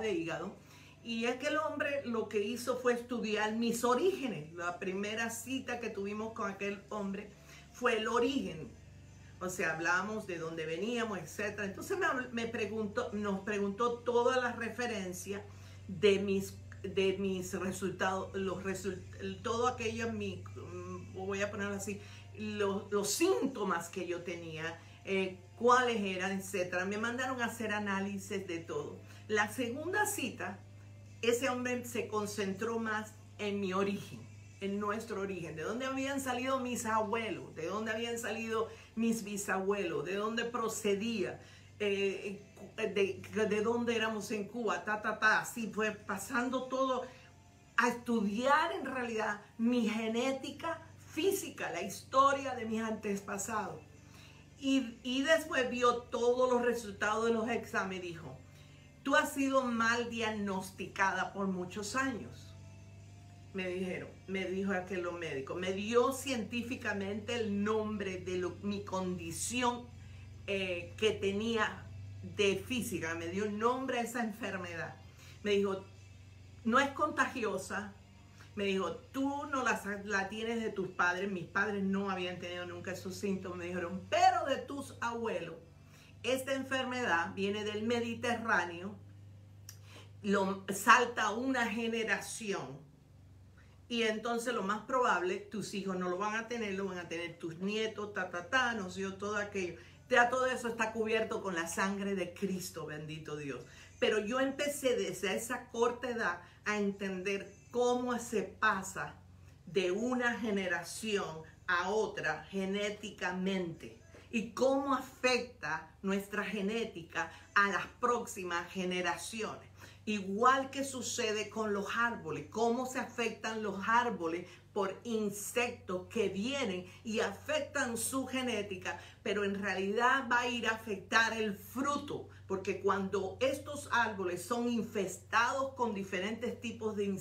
de hígado. Y aquel hombre lo que hizo fue estudiar mis orígenes. La primera cita que tuvimos con aquel hombre fue el origen. O sea, hablábamos de dónde veníamos, etc. Entonces nos preguntó todas las referencias de mis resultados, todo aquello, voy a ponerlo así, los síntomas que yo tenía, cuáles eran, etc. Me mandaron a hacer análisis de todo. La segunda cita, ese hombre se concentró más en mi origen, en nuestro origen, de dónde habían salido mis abuelos, de dónde habían salido mis bisabuelos, de dónde procedía, de dónde éramos en Cuba, así fue pasando todo a estudiar en realidad mi genética física, la historia de mis antepasados. Y después vio todos los resultados de los exámenes y dijo, tú has sido mal diagnosticada por muchos años. Me dijo aquel médico, me dio científicamente el nombre de mi condición que tenía de física, me dio el nombre a esa enfermedad. Me dijo, no es contagiosa. Me dijo, tú no la tienes de tus padres. Mis padres no habían tenido nunca esos síntomas. Me dijeron, pero de tus abuelos. Esta enfermedad viene del Mediterráneo, salta una generación y entonces lo más probable, tus hijos no lo van a tener, lo van a tener tus nietos, no sé yo, todo aquello. Ya todo eso está cubierto con la sangre de Cristo, bendito Dios. Pero yo empecé desde esa corta edad a entender cómo se pasa de una generación a otra genéticamente. Y cómo afecta nuestra genética a las próximas generaciones. Igual que sucede con los árboles, cómo se afectan los árboles por insectos que vienen y afectan su genética, pero en realidad va a ir a afectar el fruto, porque cuando estos árboles son infestados con diferentes tipos de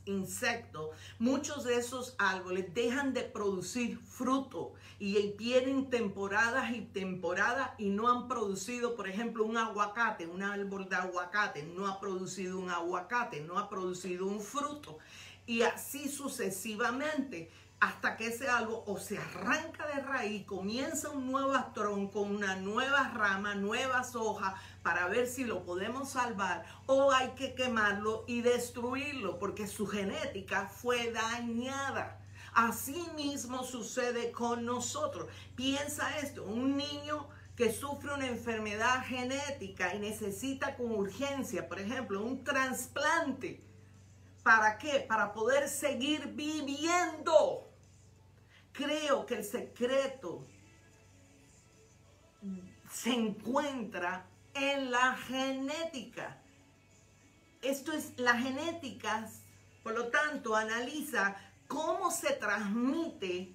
insectos, muchos de esos árboles dejan de producir fruto y vienen temporadas y temporadas y no han producido, por ejemplo, un aguacate, un árbol de aguacate, no ha producido un aguacate, no ha producido un fruto. Y así sucesivamente, hasta que ese algo o se arranca de raíz, comienza un nuevo tronco, una nueva rama, nuevas hojas, para ver si lo podemos salvar, o hay que quemarlo y destruirlo, porque su genética fue dañada. Así mismo sucede con nosotros. Piensa esto, un niño que sufre una enfermedad genética y necesita con urgencia, por ejemplo, un trasplante. ¿Para qué? Para poder seguir viviendo. Creo que el secreto se encuentra en la genética. Esto es la genética, por lo tanto, analiza cómo se transmite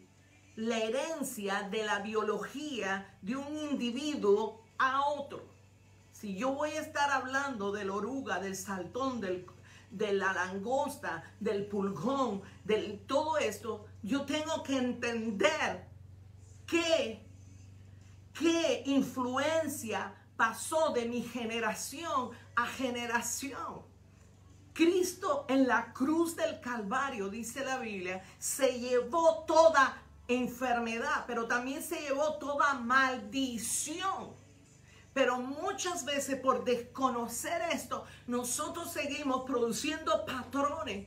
la herencia de la biología de un individuo a otro. Si yo voy a estar hablando de la oruga, del saltón, de la langosta, del pulgón, de todo esto, yo tengo que entender qué influencia pasó de mi generación a generación. Cristo en la cruz del Calvario, dice la Biblia, se llevó toda enfermedad, pero también se llevó toda maldición. Pero muchas veces por desconocer esto, nosotros seguimos produciendo patrones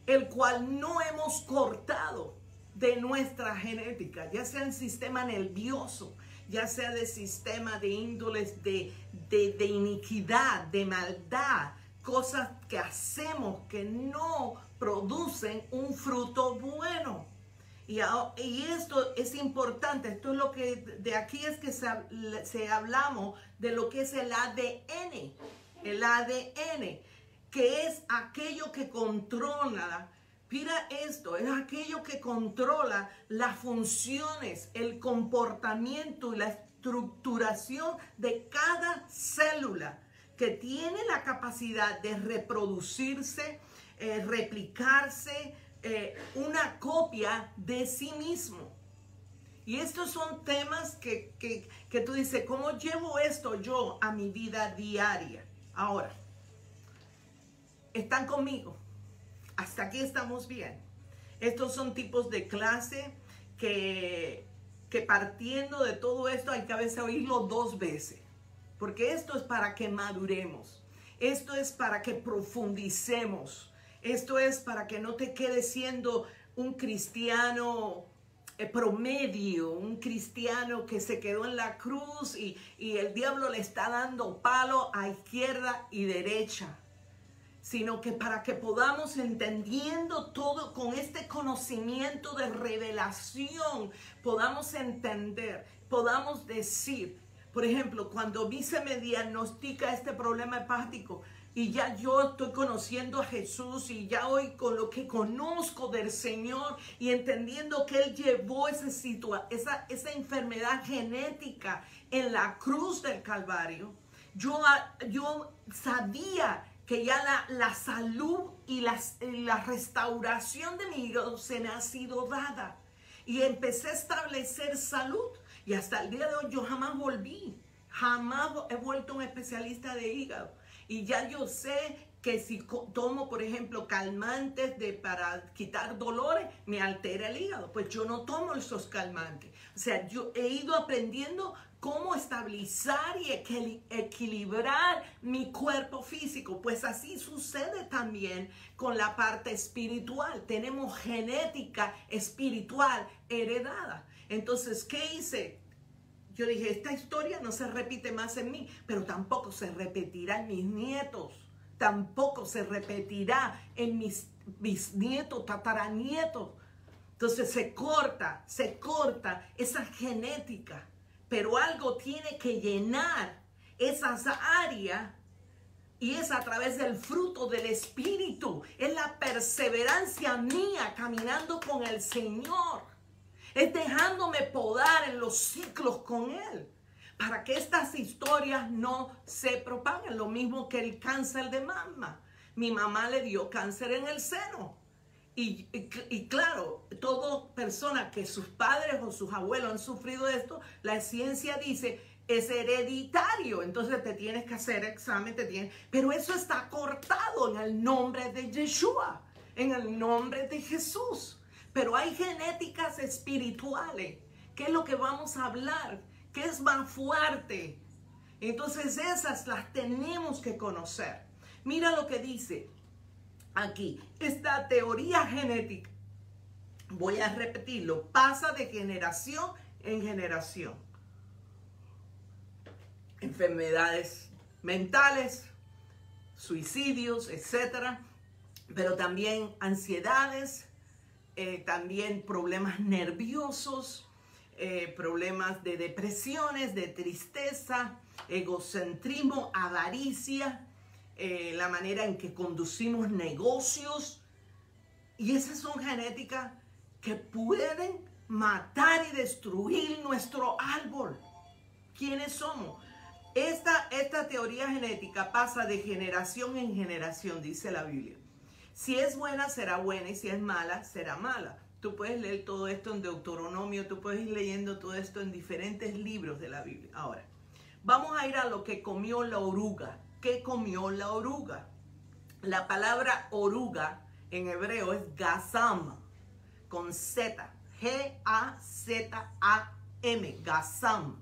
el cual no hemos cortado de nuestra genética, ya sea en sistema nervioso, ya sea de sistema de índoles de iniquidad, de maldad, cosas que hacemos que no producen un fruto bueno. Y esto es importante, esto es lo que, de aquí es que se hablamos de lo que es el ADN, que es aquello que controla, mira esto, es aquello que controla las funciones, el comportamiento y la estructuración de cada célula, que tiene la capacidad de reproducirse, replicarse, una copia de sí mismo. Y estos son temas que tú dices, ¿cómo llevo esto yo a mi vida diaria? Ahora, ¿están conmigo? Hasta aquí estamos bien. Estos son tipos de clase que partiendo de todo esto hay que a veces oírlo 2 veces. Porque esto es para que maduremos. Esto es para que profundicemos. Esto es para que no te quedes siendo un cristiano promedio, un cristiano que se quedó en la cruz y el diablo le está dando palo a izquierda y derecha, sino que para que podamos, entendiendo todo con este conocimiento de revelación, podamos entender, podamos decir, por ejemplo, cuando a mí se me diagnostica este problema hepático, y ya yo estoy conociendo a Jesús y ya hoy con lo que conozco del Señor y entendiendo que Él llevó esa enfermedad genética en la cruz del Calvario, yo sabía que ya la salud y la restauración de mi hígado se me ha sido dada. Y empecé a establecer salud y hasta el día de hoy yo jamás he vuelto un especialista de hígado. Y ya yo sé que si tomo, por ejemplo, calmantes para quitar dolores, me altera el hígado. Pues yo no tomo esos calmantes. O sea, yo he ido aprendiendo cómo estabilizar y equilibrar mi cuerpo físico. Pues así sucede también con la parte espiritual. Tenemos genética espiritual heredada. Entonces, ¿qué hice? Yo dije, esta historia no se repite más en mí, pero tampoco se repetirá en mis nietos. Tampoco se repetirá en mis bisnietos, tataranietos. Entonces se corta esa genética. Pero algo tiene que llenar esas áreas y es a través del fruto del Espíritu. Es la perseverancia mía caminando con el Señor. Es dejándome podar en los ciclos con Él para que estas historias no se propaguen. Lo mismo que el cáncer de mama. Mi mamá le dio cáncer en el seno. Y claro, toda persona que sus padres o sus abuelos han sufrido esto, la ciencia dice es hereditario. Entonces te tienes que hacer examen, pero eso está cortado en el nombre de Yeshua. en el nombre de Jesús. Pero hay genéticas espirituales, que es lo que vamos a hablar, que es más fuerte. Entonces esas las tenemos que conocer. Mira lo que dice aquí, esta teoría genética, voy a repetirlo, pasa de generación en generación. Enfermedades mentales, suicidios, etcétera, pero también ansiedades, también problemas nerviosos, problemas de depresiones, de tristeza, egocentrismo, avaricia, la manera en que conducimos negocios. Y esas son genéticas que pueden matar y destruir nuestro árbol. ¿Quiénes somos? Esta teoría genética pasa de generación en generación, dice la Biblia. Si es buena, será buena, y si es mala, será mala. Tú puedes leer todo esto en Deuteronomio, tú puedes ir leyendo todo esto en diferentes libros de la Biblia. Ahora, vamos a ir a lo que comió la oruga. ¿Qué comió la oruga? La palabra oruga en hebreo es gazam, con Z, G-A-Z-A-M, gazam.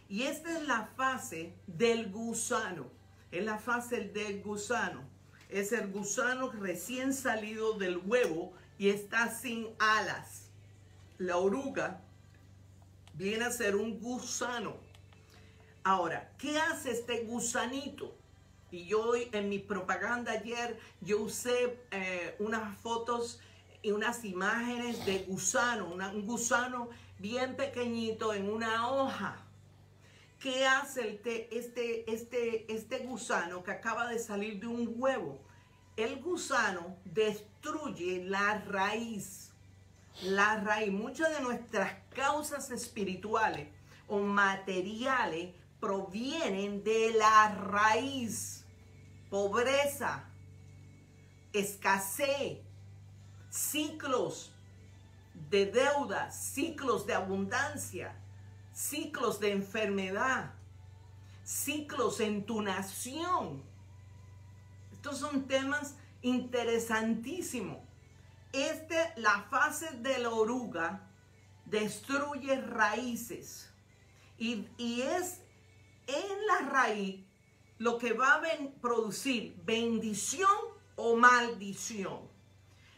Y esta es la fase del gusano, es la fase del gusano. Es el gusano recién salido del huevo y está sin alas. La oruga viene a ser un gusano. Ahora, ¿qué hace este gusanito? Y yo en mi propaganda ayer, yo usé unas fotos y unas imágenes de gusano, un gusano bien pequeñito en una hoja. ¿Qué hace este gusano que acaba de salir de un huevo? El gusano destruye la raíz. La raíz. Muchas de nuestras causas espirituales o materiales provienen de la raíz. Pobreza, escasez, ciclos de deuda, ciclos de abundancia, ciclos de enfermedad, ciclos en tu nación. Estos son temas interesantísimos. La fase de la oruga destruye raíces y es en la raíz lo que va a producir bendición o maldición.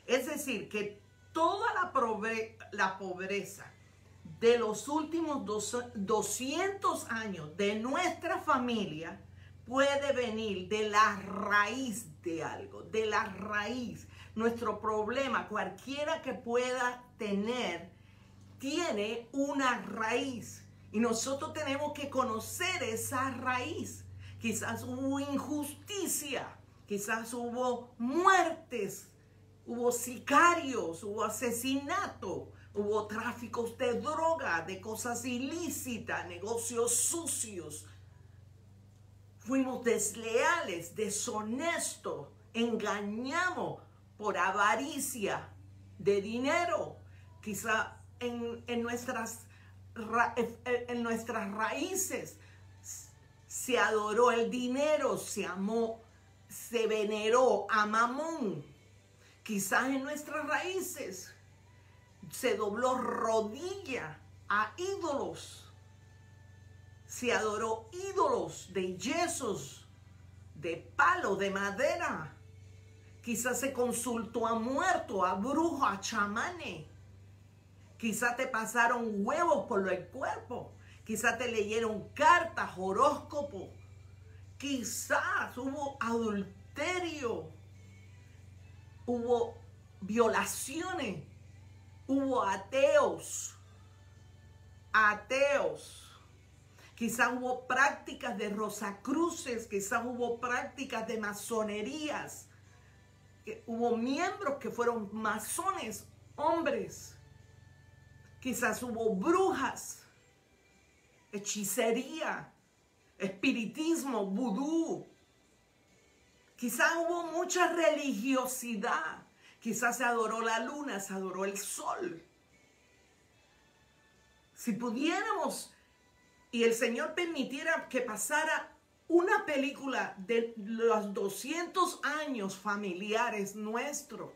Es decir, que toda la pobreza de los últimos 200 años de nuestra familia puede venir de la raíz de algo, de la raíz. Nuestro problema, cualquiera que pueda tener, tiene una raíz. Y nosotros tenemos que conocer esa raíz. Quizás hubo injusticia, quizás hubo muertes, hubo sicarios, hubo asesinato, hubo tráficos de droga, de cosas ilícitas, negocios sucios. Fuimos desleales, deshonestos, engañamos por avaricia de dinero. Quizá en nuestras raíces se adoró el dinero, se amó, se veneró a Mamón. Quizás en nuestras raíces se dobló rodilla a ídolos. Se adoró ídolos de yesos, de palo, de madera. Quizás se consultó a muertos, a brujos, a chamanes. Quizás te pasaron huevos por el cuerpo. Quizás te leyeron cartas, horóscopos. Quizás hubo adulterio. Hubo violaciones. Hubo ateos. Quizás hubo prácticas de rosacruces. Quizás hubo prácticas de masonerías. Hubo miembros que fueron masones, hombres. Quizás hubo brujas, hechicería, espiritismo, vudú. Quizás hubo mucha religiosidad. Quizás se adoró la luna, se adoró el sol. Si pudiéramos y el Señor permitiera que pasara una película de los 200 años familiares nuestros,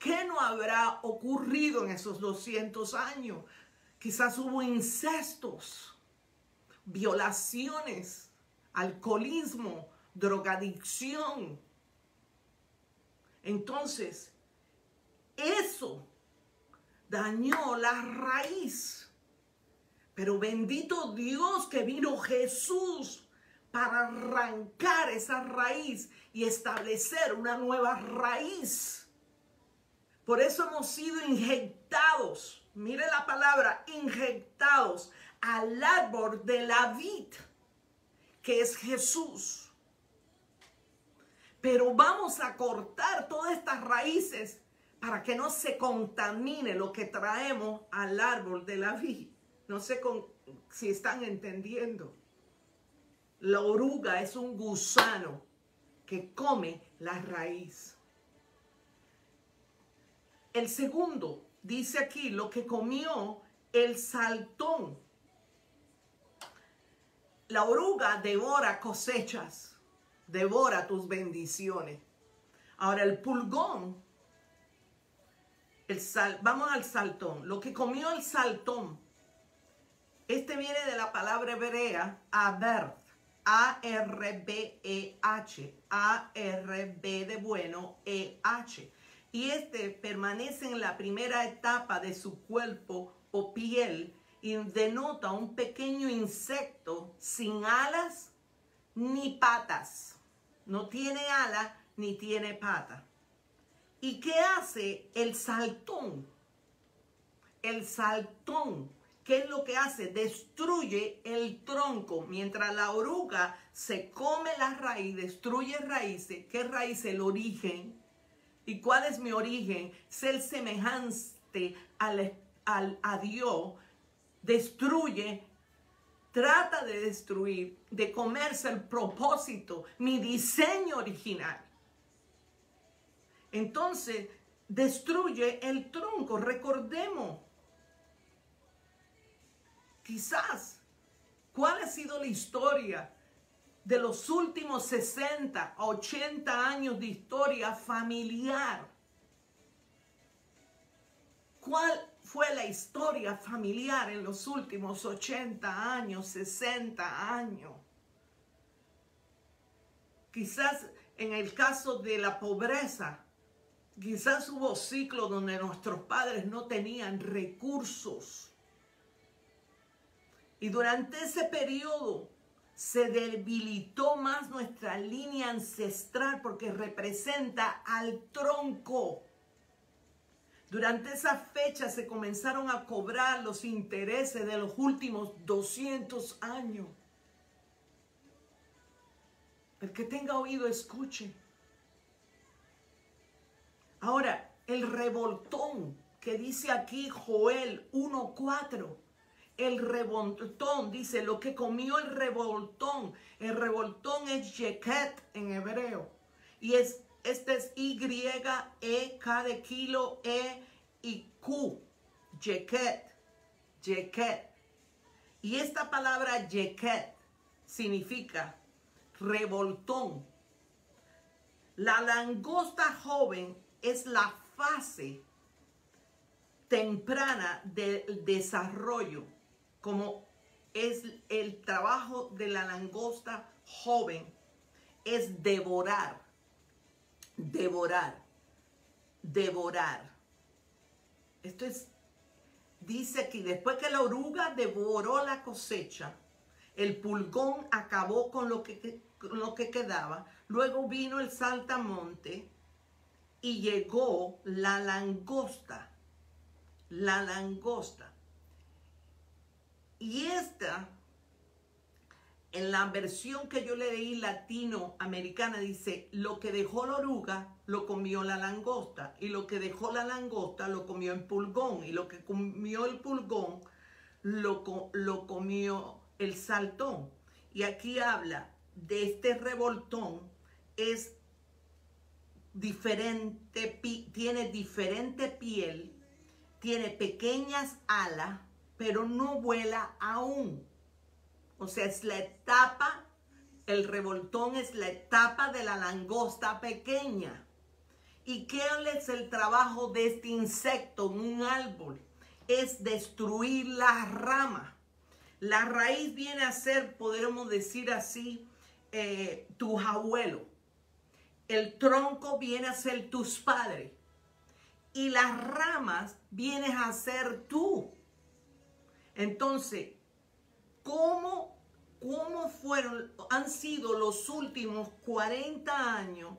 ¿Qué no habrá ocurrido en esos 200 años? Quizás hubo incestos, violaciones, alcoholismo, drogadicción. Entonces, eso dañó la raíz. Pero bendito Dios que vino Jesús para arrancar esa raíz y establecer una nueva raíz. Por eso hemos sido inyectados, mire la palabra, inyectados al árbol de la vid, que es Jesús. Pero vamos a cortar todas estas raíces para que no se contamine lo que traemos al árbol de la vid. No sé si están entendiendo. La oruga es un gusano que come la raíz. El segundo, dice aquí, lo que comió el saltón. La oruga devora cosechas, devora tus bendiciones. Ahora el pulgón, vamos al saltón. Lo que comió el saltón, este viene de la palabra hebrea, arbeh, A-R-B-E-H, A-R-B de bueno, E-H. Y este permanece en la primera etapa de su cuerpo o piel y denota un pequeño insecto sin alas ni patas. No tiene alas ni tiene patas. ¿Y qué hace el saltón? El saltón, ¿qué es lo que hace? Destruye el tronco. Mientras la oruga se come la raíz, destruye raíces. ¿Qué raíz? El origen. ¿Y cuál es mi origen? Ser semejante a Dios. Destruye, trata de destruir, de comerse el propósito, mi diseño original. Entonces, destruye el tronco. Recordemos, quizás, ¿cuál ha sido la historia de los últimos 60 a 80 años de historia familiar? ¿Cuál fue la historia familiar en los últimos 80 años, 60 años? Quizás en el caso de la pobreza, quizás hubo ciclos donde nuestros padres no tenían recursos. Y durante ese periodo se debilitó más nuestra línea ancestral porque representa al tronco. Durante esa fecha se comenzaron a cobrar los intereses de los últimos 200 años. El que tenga oído, escuche. Ahora, el revoltón que dice aquí Joel 1:4. El revoltón, dice, lo que comió el revoltón. El revoltón es yeket en hebreo. Y este es Y-E-K de kilo, E y Q. Yeket. Yeket. Y esta palabra yeket significa revoltón. La langosta joven es la fase temprana del desarrollo, como es el trabajo de la langosta joven, es devorar, devorar, devorar. Esto es, dice aquí, después que la oruga devoró la cosecha, el pulgón acabó con lo que quedaba, luego vino el saltamonte y llegó la langosta. La langosta. Y esta, en la versión que yo leí latinoamericana, dice, lo que dejó la oruga, lo comió la langosta. Y lo que dejó la langosta, lo comió el pulgón. Y lo que comió el pulgón, lo comió el saltón. Y aquí habla de este revoltón, es diferente, tiene diferente piel, tiene pequeñas alas, pero no vuela aún. O sea, es la etapa, el revoltón es la etapa de la langosta pequeña. ¿Y qué es el trabajo de este insecto en un árbol? Es destruir la rama. La raíz viene a ser, podríamos decir así, tus abuelos. El tronco viene a ser tus padres. Y las ramas vienes a ser tú. Entonces, ¿cómo han sido los últimos 40 años?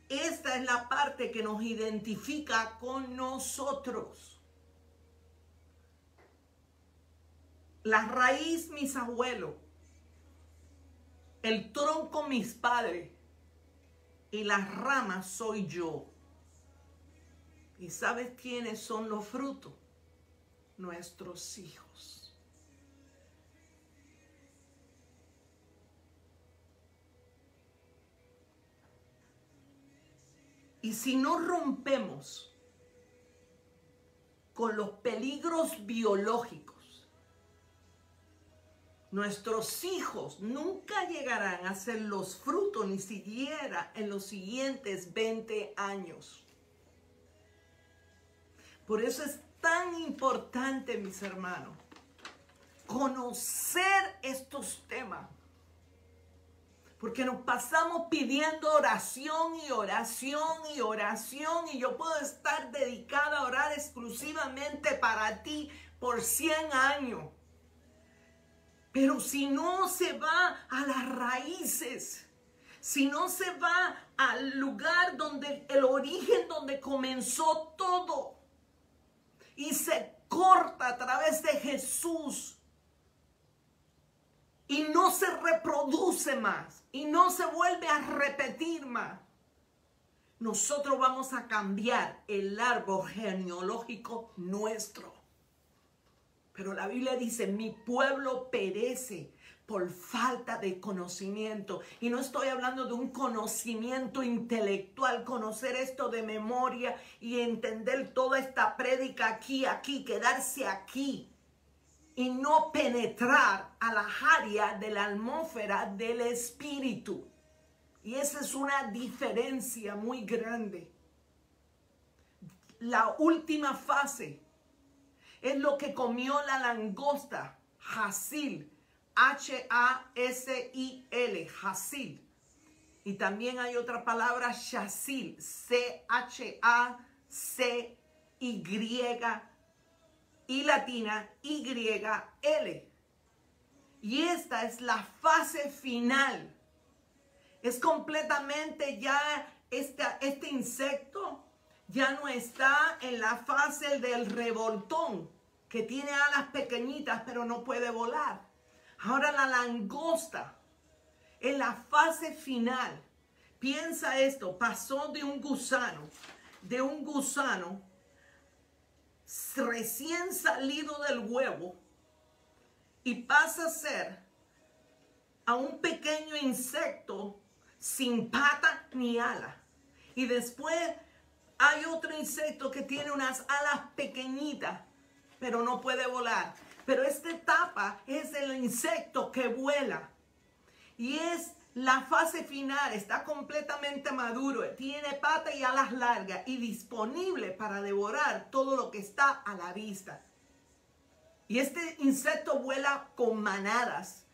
Esta es la parte que nos identifica con nosotros. La raíz, mis abuelos. El tronco, mis padres. Y las ramas soy yo. ¿Y sabes quiénes son los frutos? Nuestros hijos. Y si no rompemos con los peligros biológicos, nuestros hijos nunca llegarán a ser los frutos ni siquiera en los siguientes 20 años. Por eso es tan importante, mis hermanos, conocer estos temas. Porque nos pasamos pidiendo oración y oración y oración. Y yo puedo estar dedicada a orar exclusivamente para ti por 100 años. Pero si no se va a las raíces, si no se va al lugar donde, el origen donde comenzó todo, y se corta a través de Jesús, y no se reproduce más, y no se vuelve a repetir más, nosotros vamos a cambiar el árbol genealógico nuestro. Pero la Biblia dice, mi pueblo perece por falta de conocimiento. Y no estoy hablando de un conocimiento intelectual, conocer esto de memoria y entender toda esta prédica aquí, quedarse aquí. Y no penetrar a las áreas de la atmósfera del espíritu. Y esa es una diferencia muy grande. La última fase es lo que comió la langosta, Hasil, H-A-S-I-L, Hasil. Y también hay otra palabra, Shasil, C-H-A-C-Y y latina, Y-L. Y esta es la fase final. Es completamente ya este insecto ya no está en la fase del revoltón, que tiene alas pequeñitas pero no puede volar. Ahora la langosta, en la fase final, piensa esto, pasó de un gusano recién salido del huevo y pasa a ser a un pequeño insecto sin pata ni ala. Y después hay otro insecto que tiene unas alas pequeñitas, pero no puede volar. Pero esta etapa es el insecto que vuela. Y es la fase final, está completamente maduro, tiene pata y alas largas y disponible para devorar todo lo que está a la vista. Y este insecto vuela con manadas.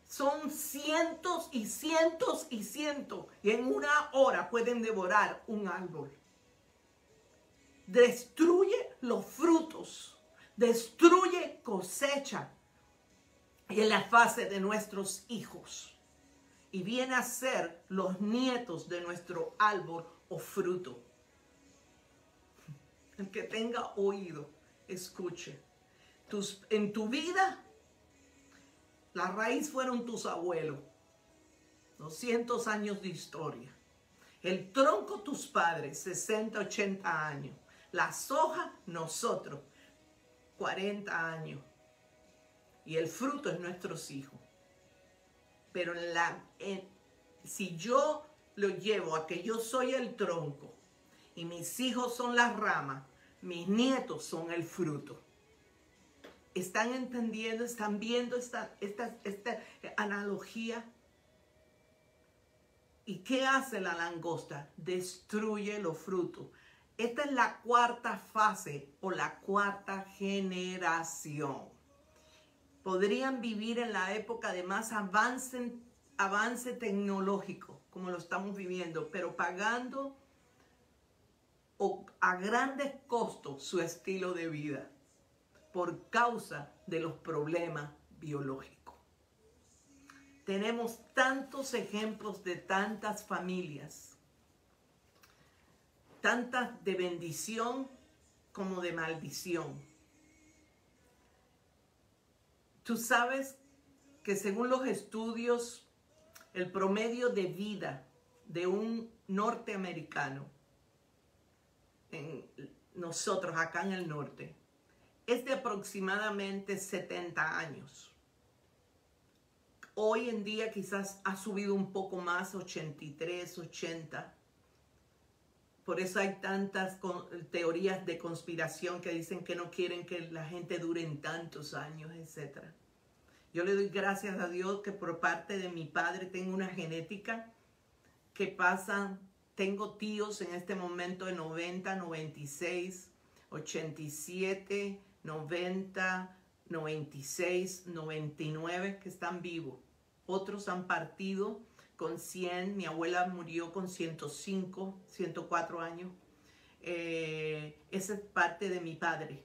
Son cientos y cientos y cientos. Y en una hora pueden devorar un árbol. Destruye los frutos. Destruye cosecha. Y en la fase de nuestros hijos. Y viene a ser los nietos de nuestro árbol o fruto. El que tenga oído, escuche. En tu vida, la raíz fueron tus abuelos. 200 años de historia. El tronco, tus padres, 60, 80 años. Las hojas, nosotros, 40 años. Y el fruto es nuestros hijos. Pero si yo lo llevo a que yo soy el tronco y mis hijos son las ramas, mis nietos son el fruto. ¿Están entendiendo? ¿Están viendo esta analogía? ¿Y qué hace la langosta? Destruye los frutos. Esta es la cuarta fase o la cuarta generación. Podrían vivir en la época de más avance tecnológico, como lo estamos viviendo, pero pagando a grandes costos su estilo de vida por causa de los problemas biológicos. Tenemos tantos ejemplos de tantas familias, tantas de bendición como de maldición. Tú sabes que según los estudios, el promedio de vida de un norteamericano, nosotros acá en el norte, es de aproximadamente 70 años. Hoy en día quizás ha subido un poco más, 83, 80. Por eso hay tantas teorías de conspiración que dicen que no quieren que la gente dure tantos años, etc. Yo le doy gracias a Dios que por parte de mi padre tengo una genética que pasan. Tengo tíos en este momento de 90, 96, 87, 90, 96, 99 que están vivos. Otros han partido con 100. Mi abuela murió con 105, 104 años. Esa es parte de mi padre.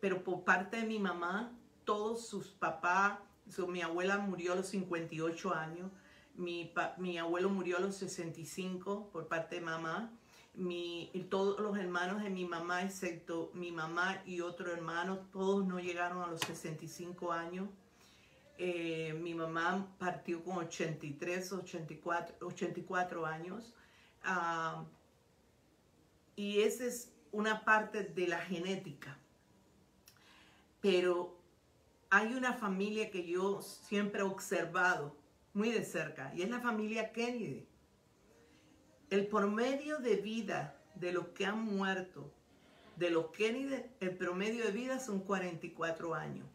Pero por parte de mi mamá, todos sus papás, mi abuela murió a los 58 años. Mi abuelo murió a los 65 por parte de mamá. Todos los hermanos de mi mamá, excepto mi mamá y otro hermano, todos no llegaron a los 65 años. Mi mamá partió con 83, 84 años. Y esa es una parte de la genética. Pero hay una familia que yo siempre he observado muy de cerca, y es la familia Kennedy. El promedio de vida de los que han muerto, de los Kennedy, el promedio de vida son 44 años.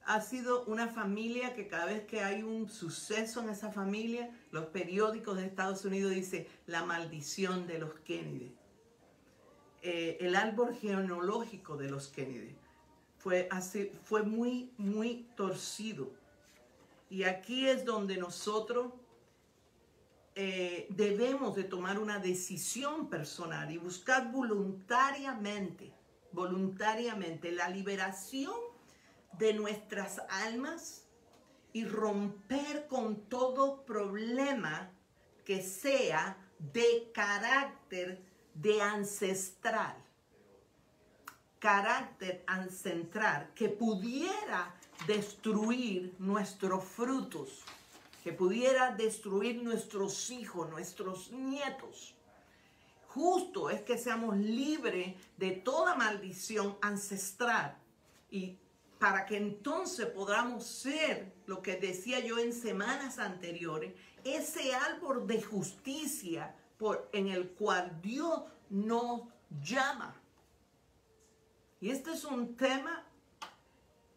Ha sido una familia que cada vez que hay un suceso en esa familia, los periódicos de Estados Unidos dicen la maldición de los Kennedy. El árbol genealógico de los Kennedy fue muy, muy torcido. Y aquí es donde nosotros debemos de tomar una decisión personal y buscar voluntariamente la liberación de nuestras almas y romper con todo problema que sea de carácter de ancestral. Carácter ancestral que pudiera destruir nuestros frutos, que pudiera destruir nuestros hijos, nuestros nietos. Justo es que seamos libres de toda maldición ancestral y para que entonces podamos ser, lo que decía yo en semanas anteriores, ese árbol de justicia en el cual Dios nos llama. Y este es un tema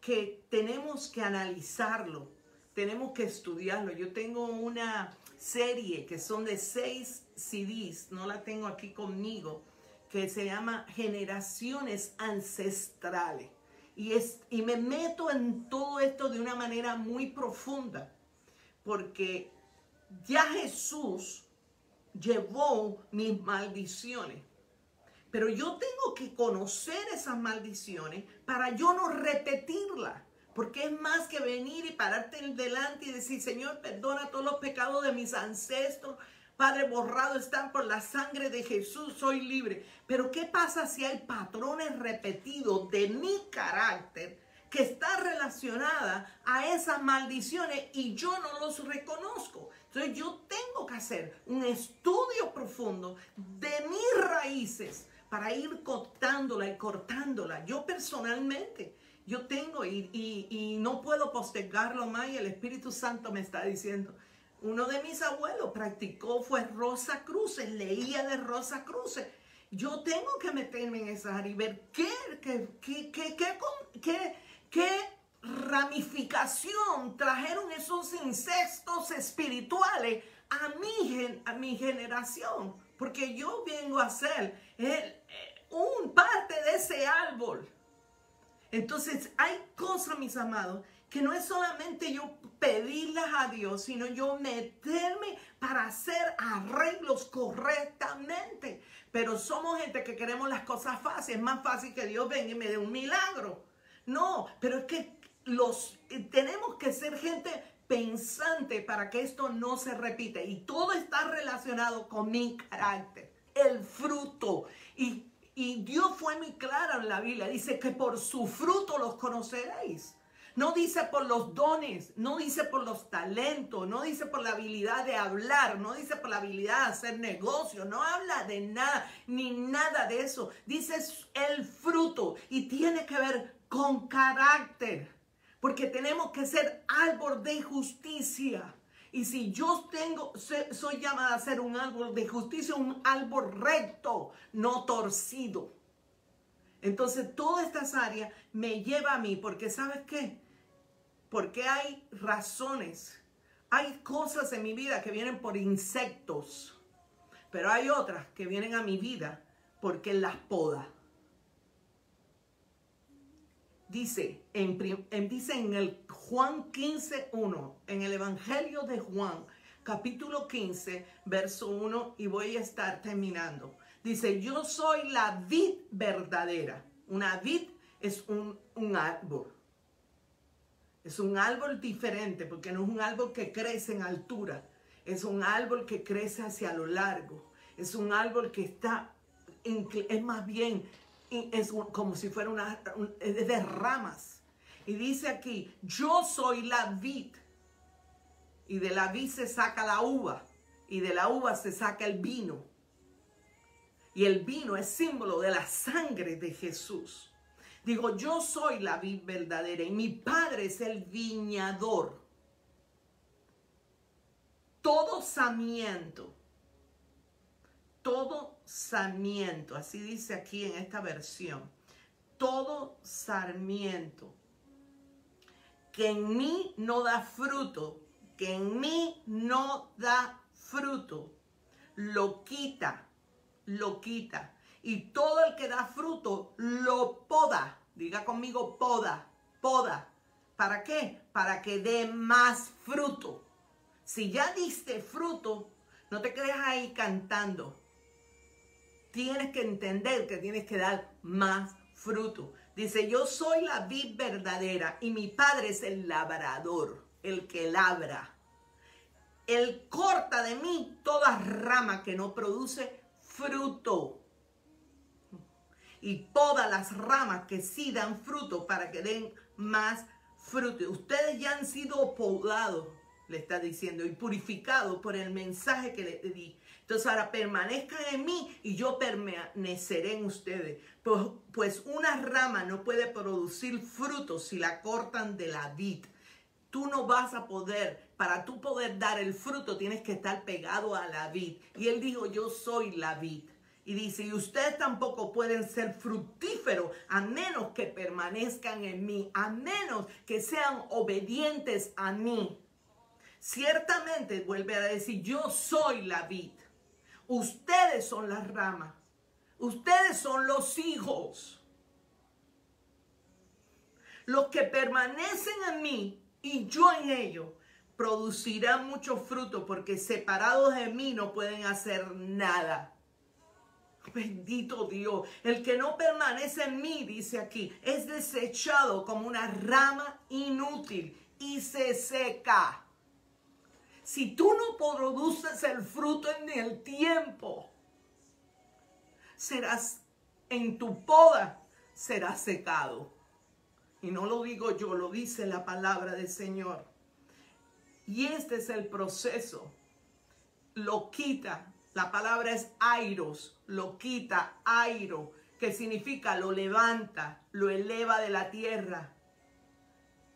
que tenemos que analizarlo, tenemos que estudiarlo. Yo tengo una serie que son de 6 CDs, no la tengo aquí conmigo, que se llama Generaciones Ancestrales. Y me meto en todo esto de una manera muy profunda, porque ya Jesús llevó mis maldiciones. Pero yo tengo que conocer esas maldiciones para yo no repetirlas. Porque es más que venir y pararte delante y decir, Señor, perdona todos los pecados de mis ancestros. Padre, borrado están por la sangre de Jesús, soy libre. Pero ¿qué pasa si hay patrones repetidos de mi carácter que están relacionadas a esas maldiciones y yo no los reconozco? Entonces yo tengo que hacer un estudio profundo de mis raíces para ir cortándola y cortándola. Yo personalmente, yo tengo y no puedo postergarlo más, y el Espíritu Santo me está diciendo. Uno de mis abuelos practicó, fue Rosa Cruces, leía de Rosa Cruces. Yo tengo que meterme en esa área y ver qué ramificación trajeron esos insectos espirituales a mi generación, porque yo vengo a ser un parte de ese árbol. Entonces hay cosas, mis amados, que no es solamente yo pedirlas a Dios, sino yo meterme para hacer arreglos correctamente. Pero somos gente que queremos las cosas fáciles. Es más fácil que Dios venga y me dé un milagro. No, pero es que tenemos que ser gente pensante para que esto no se repita. Y todo está relacionado con mi carácter, el fruto. Y Dios fue muy claro en la Biblia. Dice que por su fruto los conoceréis. No dice por los dones, no dice por los talentos, no dice por la habilidad de hablar, no dice por la habilidad de hacer negocio, no habla de nada, ni nada de eso. Dice el fruto y tiene que ver con carácter, porque tenemos que ser árbol de justicia. Y si yo soy llamada a ser un árbol de justicia, un árbol recto, no torcido. Entonces, todas estas áreas me lleva a mí, porque ¿sabes qué? Porque hay razones, hay cosas en mi vida que vienen por insectos, pero hay otras que vienen a mi vida porque Él las poda. Dice en el Juan 15:1, en el Evangelio de Juan, capítulo 15, verso 1, y voy a estar terminando. Dice, yo soy la vid verdadera. Una vid es un árbol. Es un árbol diferente porque no es un árbol que crece en altura. Es un árbol que crece hacia lo largo. Es un árbol que es más bien, como si fuera de ramas. Y dice aquí, yo soy la vid. Y de la vid se saca la uva. Y de la uva se saca el vino. Y el vino es símbolo de la sangre de Jesús. Digo, yo soy la vid verdadera y mi Padre es el viñador. Todo sarmiento, así dice aquí en esta versión, todo sarmiento que en mí no da fruto, lo quita. Y todo el que da fruto lo poda. Diga conmigo, poda. ¿Para qué? Para que dé más fruto. Si ya diste fruto, no te quedes ahí cantando. Tienes que entender que tienes que dar más fruto. Dice, yo soy la vid verdadera y mi Padre es el labrador, el que labra. Él corta de mí toda rama que no produce fruto. Y poda las ramas que sí dan fruto para que den más fruto. Ustedes ya han sido podados, le está diciendo, y purificados por el mensaje que les di. Entonces ahora permanezcan en mí y yo permaneceré en ustedes. Pues una rama no puede producir fruto si la cortan de la vid. Tú no vas a poder, para tú poder dar el fruto tienes que estar pegado a la vid. Y Él dijo, yo soy la vid. Y dice, y ustedes tampoco pueden ser fructíferos a menos que permanezcan en mí, a menos que sean obedientes a mí. Ciertamente, vuelve a decir, yo soy la vid. Ustedes son las ramas. Ustedes son los hijos. Los que permanecen en mí y yo en ellos producirán mucho fruto porque separados de mí no pueden hacer nada. Bendito Dios, el que no permanece en mí, dice aquí, es desechado como una rama inútil y se seca. Si tú no produces el fruto en el tiempo, serás en tu poda, serás secado. Y no lo digo yo, lo dice la palabra del Señor. Y este es el proceso. Lo quita. La palabra es airos, lo quita, airo, que significa lo levanta, lo eleva de la tierra.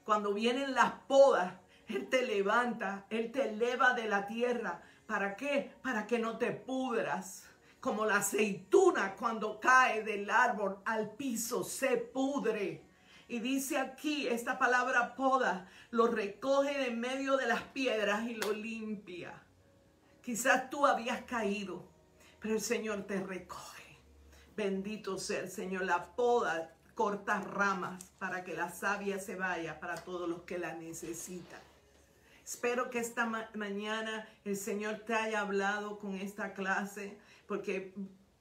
Cuando vienen las podas, Él te levanta, Él te eleva de la tierra. ¿Para qué? Para que no te pudras. Como la aceituna cuando cae del árbol al piso, se pudre. Y dice aquí, esta palabra poda, lo recoge de en medio de las piedras y lo limpia. Quizás tú habías caído, pero el Señor te recoge. Bendito sea el Señor. La poda corta ramas para que la savia se vaya para todos los que la necesitan. Espero que esta mañana el Señor te haya hablado con esta clase, porque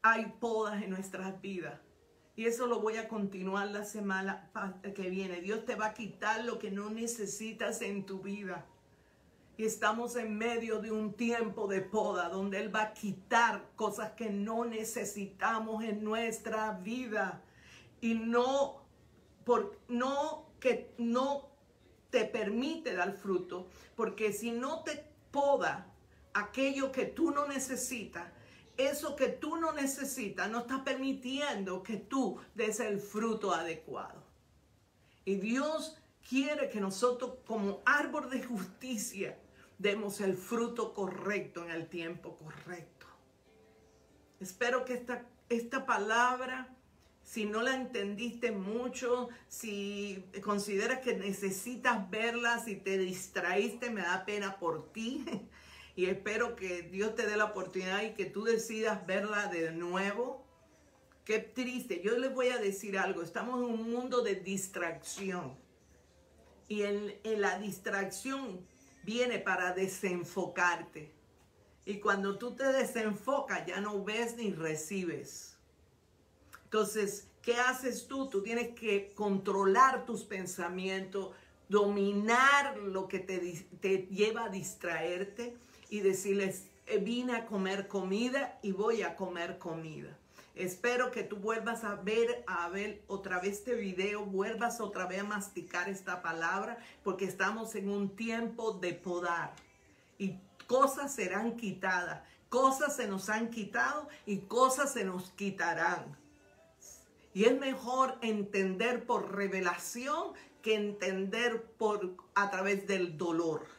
hay podas en nuestras vidas. Y eso lo voy a continuar la semana que viene. Dios te va a quitar lo que no necesitas en tu vida. Y estamos en medio de un tiempo de poda, donde Él va a quitar cosas que no necesitamos en nuestra vida. Y no te permite dar fruto. Porque si no te poda aquello que tú no necesitas, eso que tú no necesitas no está permitiendo que tú des el fruto adecuado. Y Dios quiere que nosotros, como árbol de justicia, demos el fruto correcto en el tiempo correcto. Espero que esta palabra, si no la entendiste mucho, si consideras que necesitas verla, si te distraíste, me da pena por ti. Y espero que Dios te dé la oportunidad y que tú decidas verla de nuevo. Qué triste. Yo les voy a decir algo. Estamos en un mundo de distracción. Y en la distracción viene para desenfocarte. Y cuando tú te desenfocas, ya no ves ni recibes. Entonces, ¿qué haces tú? Tú tienes que controlar tus pensamientos, dominar lo que te lleva a distraerte y decirles, vine a comer comida y voy a comer comida. Espero que tú vuelvas a ver otra vez este video, vuelvas otra vez a masticar esta palabra, porque estamos en un tiempo de podar y cosas serán quitadas, cosas se nos han quitado y cosas se nos quitarán. Y es mejor entender por revelación que entender a través del dolor.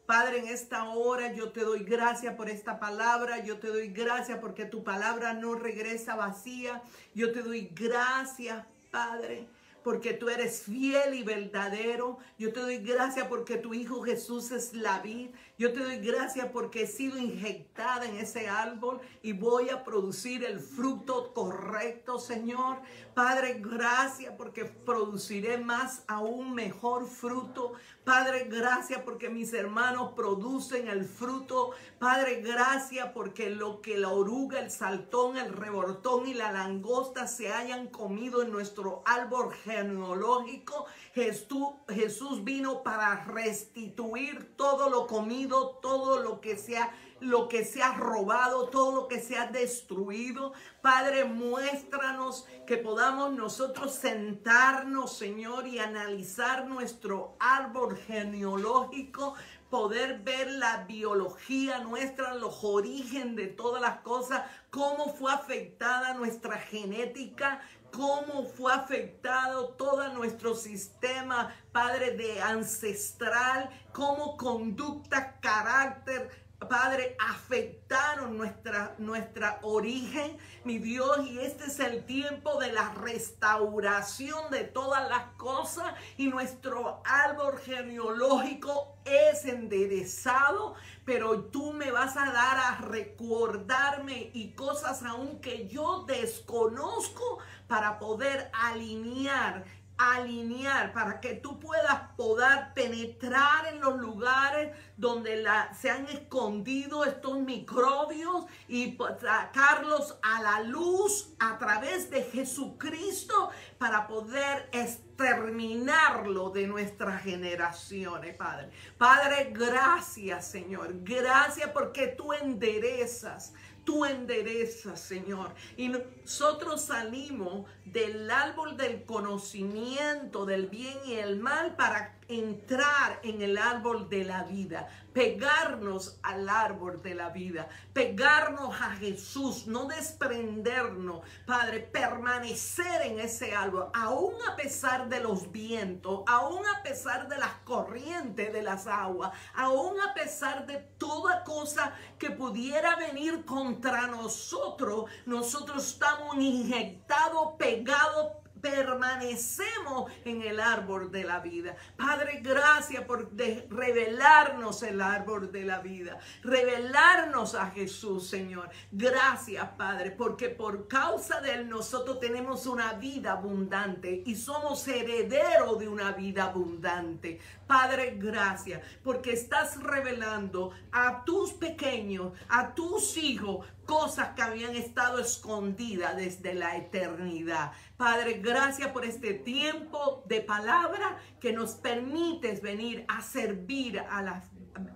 Padre, en esta hora yo te doy gracias por esta palabra. Yo te doy gracias porque tu palabra no regresa vacía. Yo te doy gracias, Padre, porque tú eres fiel y verdadero. Yo te doy gracias porque tu Hijo Jesús es la vid. Yo te doy gracias porque he sido inyectada en ese árbol y voy a producir el fruto correcto, Señor. Padre, gracias porque produciré más, aún mejor fruto. Padre, gracias porque mis hermanos producen el fruto. Padre, gracias porque lo que la oruga, el saltón, el rebortón y la langosta se hayan comido en nuestro árbol genealógico. Jesús vino para restituir todo lo comido, todo lo que se ha robado, todo lo que se ha destruido. Padre, muéstranos que podamos nosotros sentarnos, Señor, y analizar nuestro árbol genealógico, poder ver la biología nuestra, los orígenes de todas las cosas, cómo fue afectada nuestra genética, cómo fue afectado todo nuestro sistema, Padre, de ancestral, cómo conducta, carácter, Padre, afectaron nuestra origen, mi Dios, y este es el tiempo de la restauración de todas las cosas y nuestro árbol genealógico es enderezado, pero tú me vas a dar a recordarme y cosas aún que yo desconozco para poder alinear, para que tú puedas poder penetrar en los lugares donde se han escondido estos microbios y sacarlos a la luz a través de Jesucristo para poder exterminarlo de nuestras generaciones, Padre. Padre, gracias, Señor. Gracias porque tú enderezas, Señor. Y nosotros salimos del árbol del conocimiento del bien y el mal para entrar en el árbol de la vida, pegarnos al árbol de la vida, pegarnos a Jesús, no desprendernos, Padre, permanecer en ese árbol, aún a pesar de los vientos, aún a pesar de las corrientes de las aguas, aún a pesar de toda cosa que pudiera venir contra nosotros. Nosotros estamos inyectados, pegados, permanecemos en el árbol de la vida. Padre, gracias por revelarnos el árbol de la vida, revelarnos a Jesús, Señor. Gracias, Padre, porque por causa de Él nosotros tenemos una vida abundante y somos herederos de una vida abundante. Padre, gracias, porque estás revelando a tus pequeños, a tus hijos, cosas que habían estado escondidas desde la eternidad. Padre, gracias por este tiempo de palabra que nos permites venir a servir a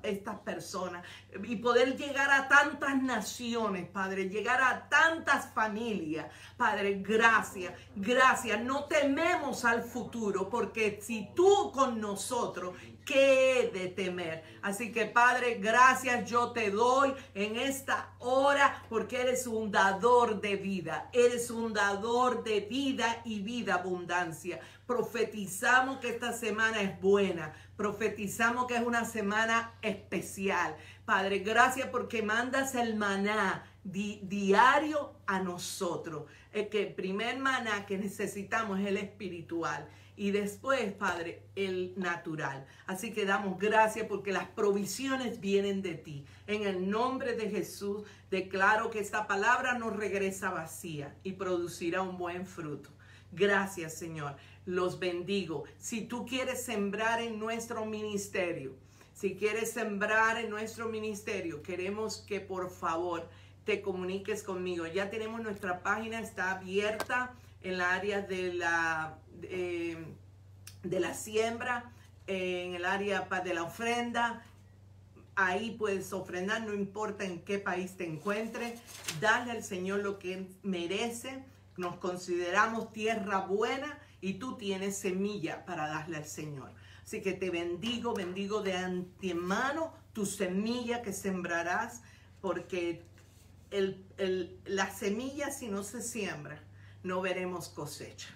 estas personas y poder llegar a tantas naciones, Padre, llegar a tantas familias. Padre, gracias, gracias. No tememos al futuro, porque si tú con nosotros, ¿qué he de temer? Así que, Padre, gracias yo te doy en esta hora, porque eres un dador de vida. Eres un dador de vida y vida abundancia. Profetizamos que esta semana es buena. Profetizamos que es una semana especial. Padre, gracias porque mandas el maná diario a nosotros. El primer maná que necesitamos es el espiritual. Y después, Padre, el natural. Así que damos gracias porque las provisiones vienen de ti. En el nombre de Jesús, declaro que esta palabra no regresa vacía y producirá un buen fruto. Gracias, Señor. Los bendigo. Si tú quieres sembrar en nuestro ministerio, queremos que por favor te comuniques conmigo. Ya tenemos nuestra página, está abierta en la área de la siembra, en el área de la ofrenda. Ahí puedes ofrendar, no importa en qué país te encuentres. Dale al Señor lo que Él merece. Nos consideramos tierra buena y tú tienes semilla para darle al Señor. Así que te bendigo de antemano tu semilla que sembrarás, porque la semilla, si no se siembra, no veremos cosecha.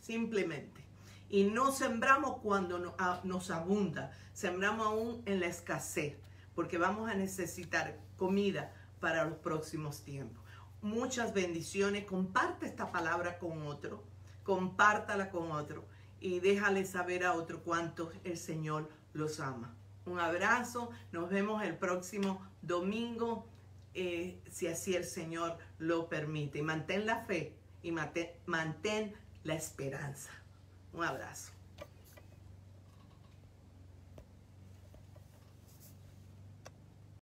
Simplemente. Y no sembramos cuando nos abunda, sembramos aún en la escasez, porque vamos a necesitar comida para los próximos tiempos. Muchas bendiciones. Comparte esta palabra con otro, compártala con otro y déjale saber a otro cuánto el Señor los ama. Un abrazo, nos vemos el próximo domingo, si así el Señor lo permite. Y mantén la fe y mantén la esperanza. Un abrazo.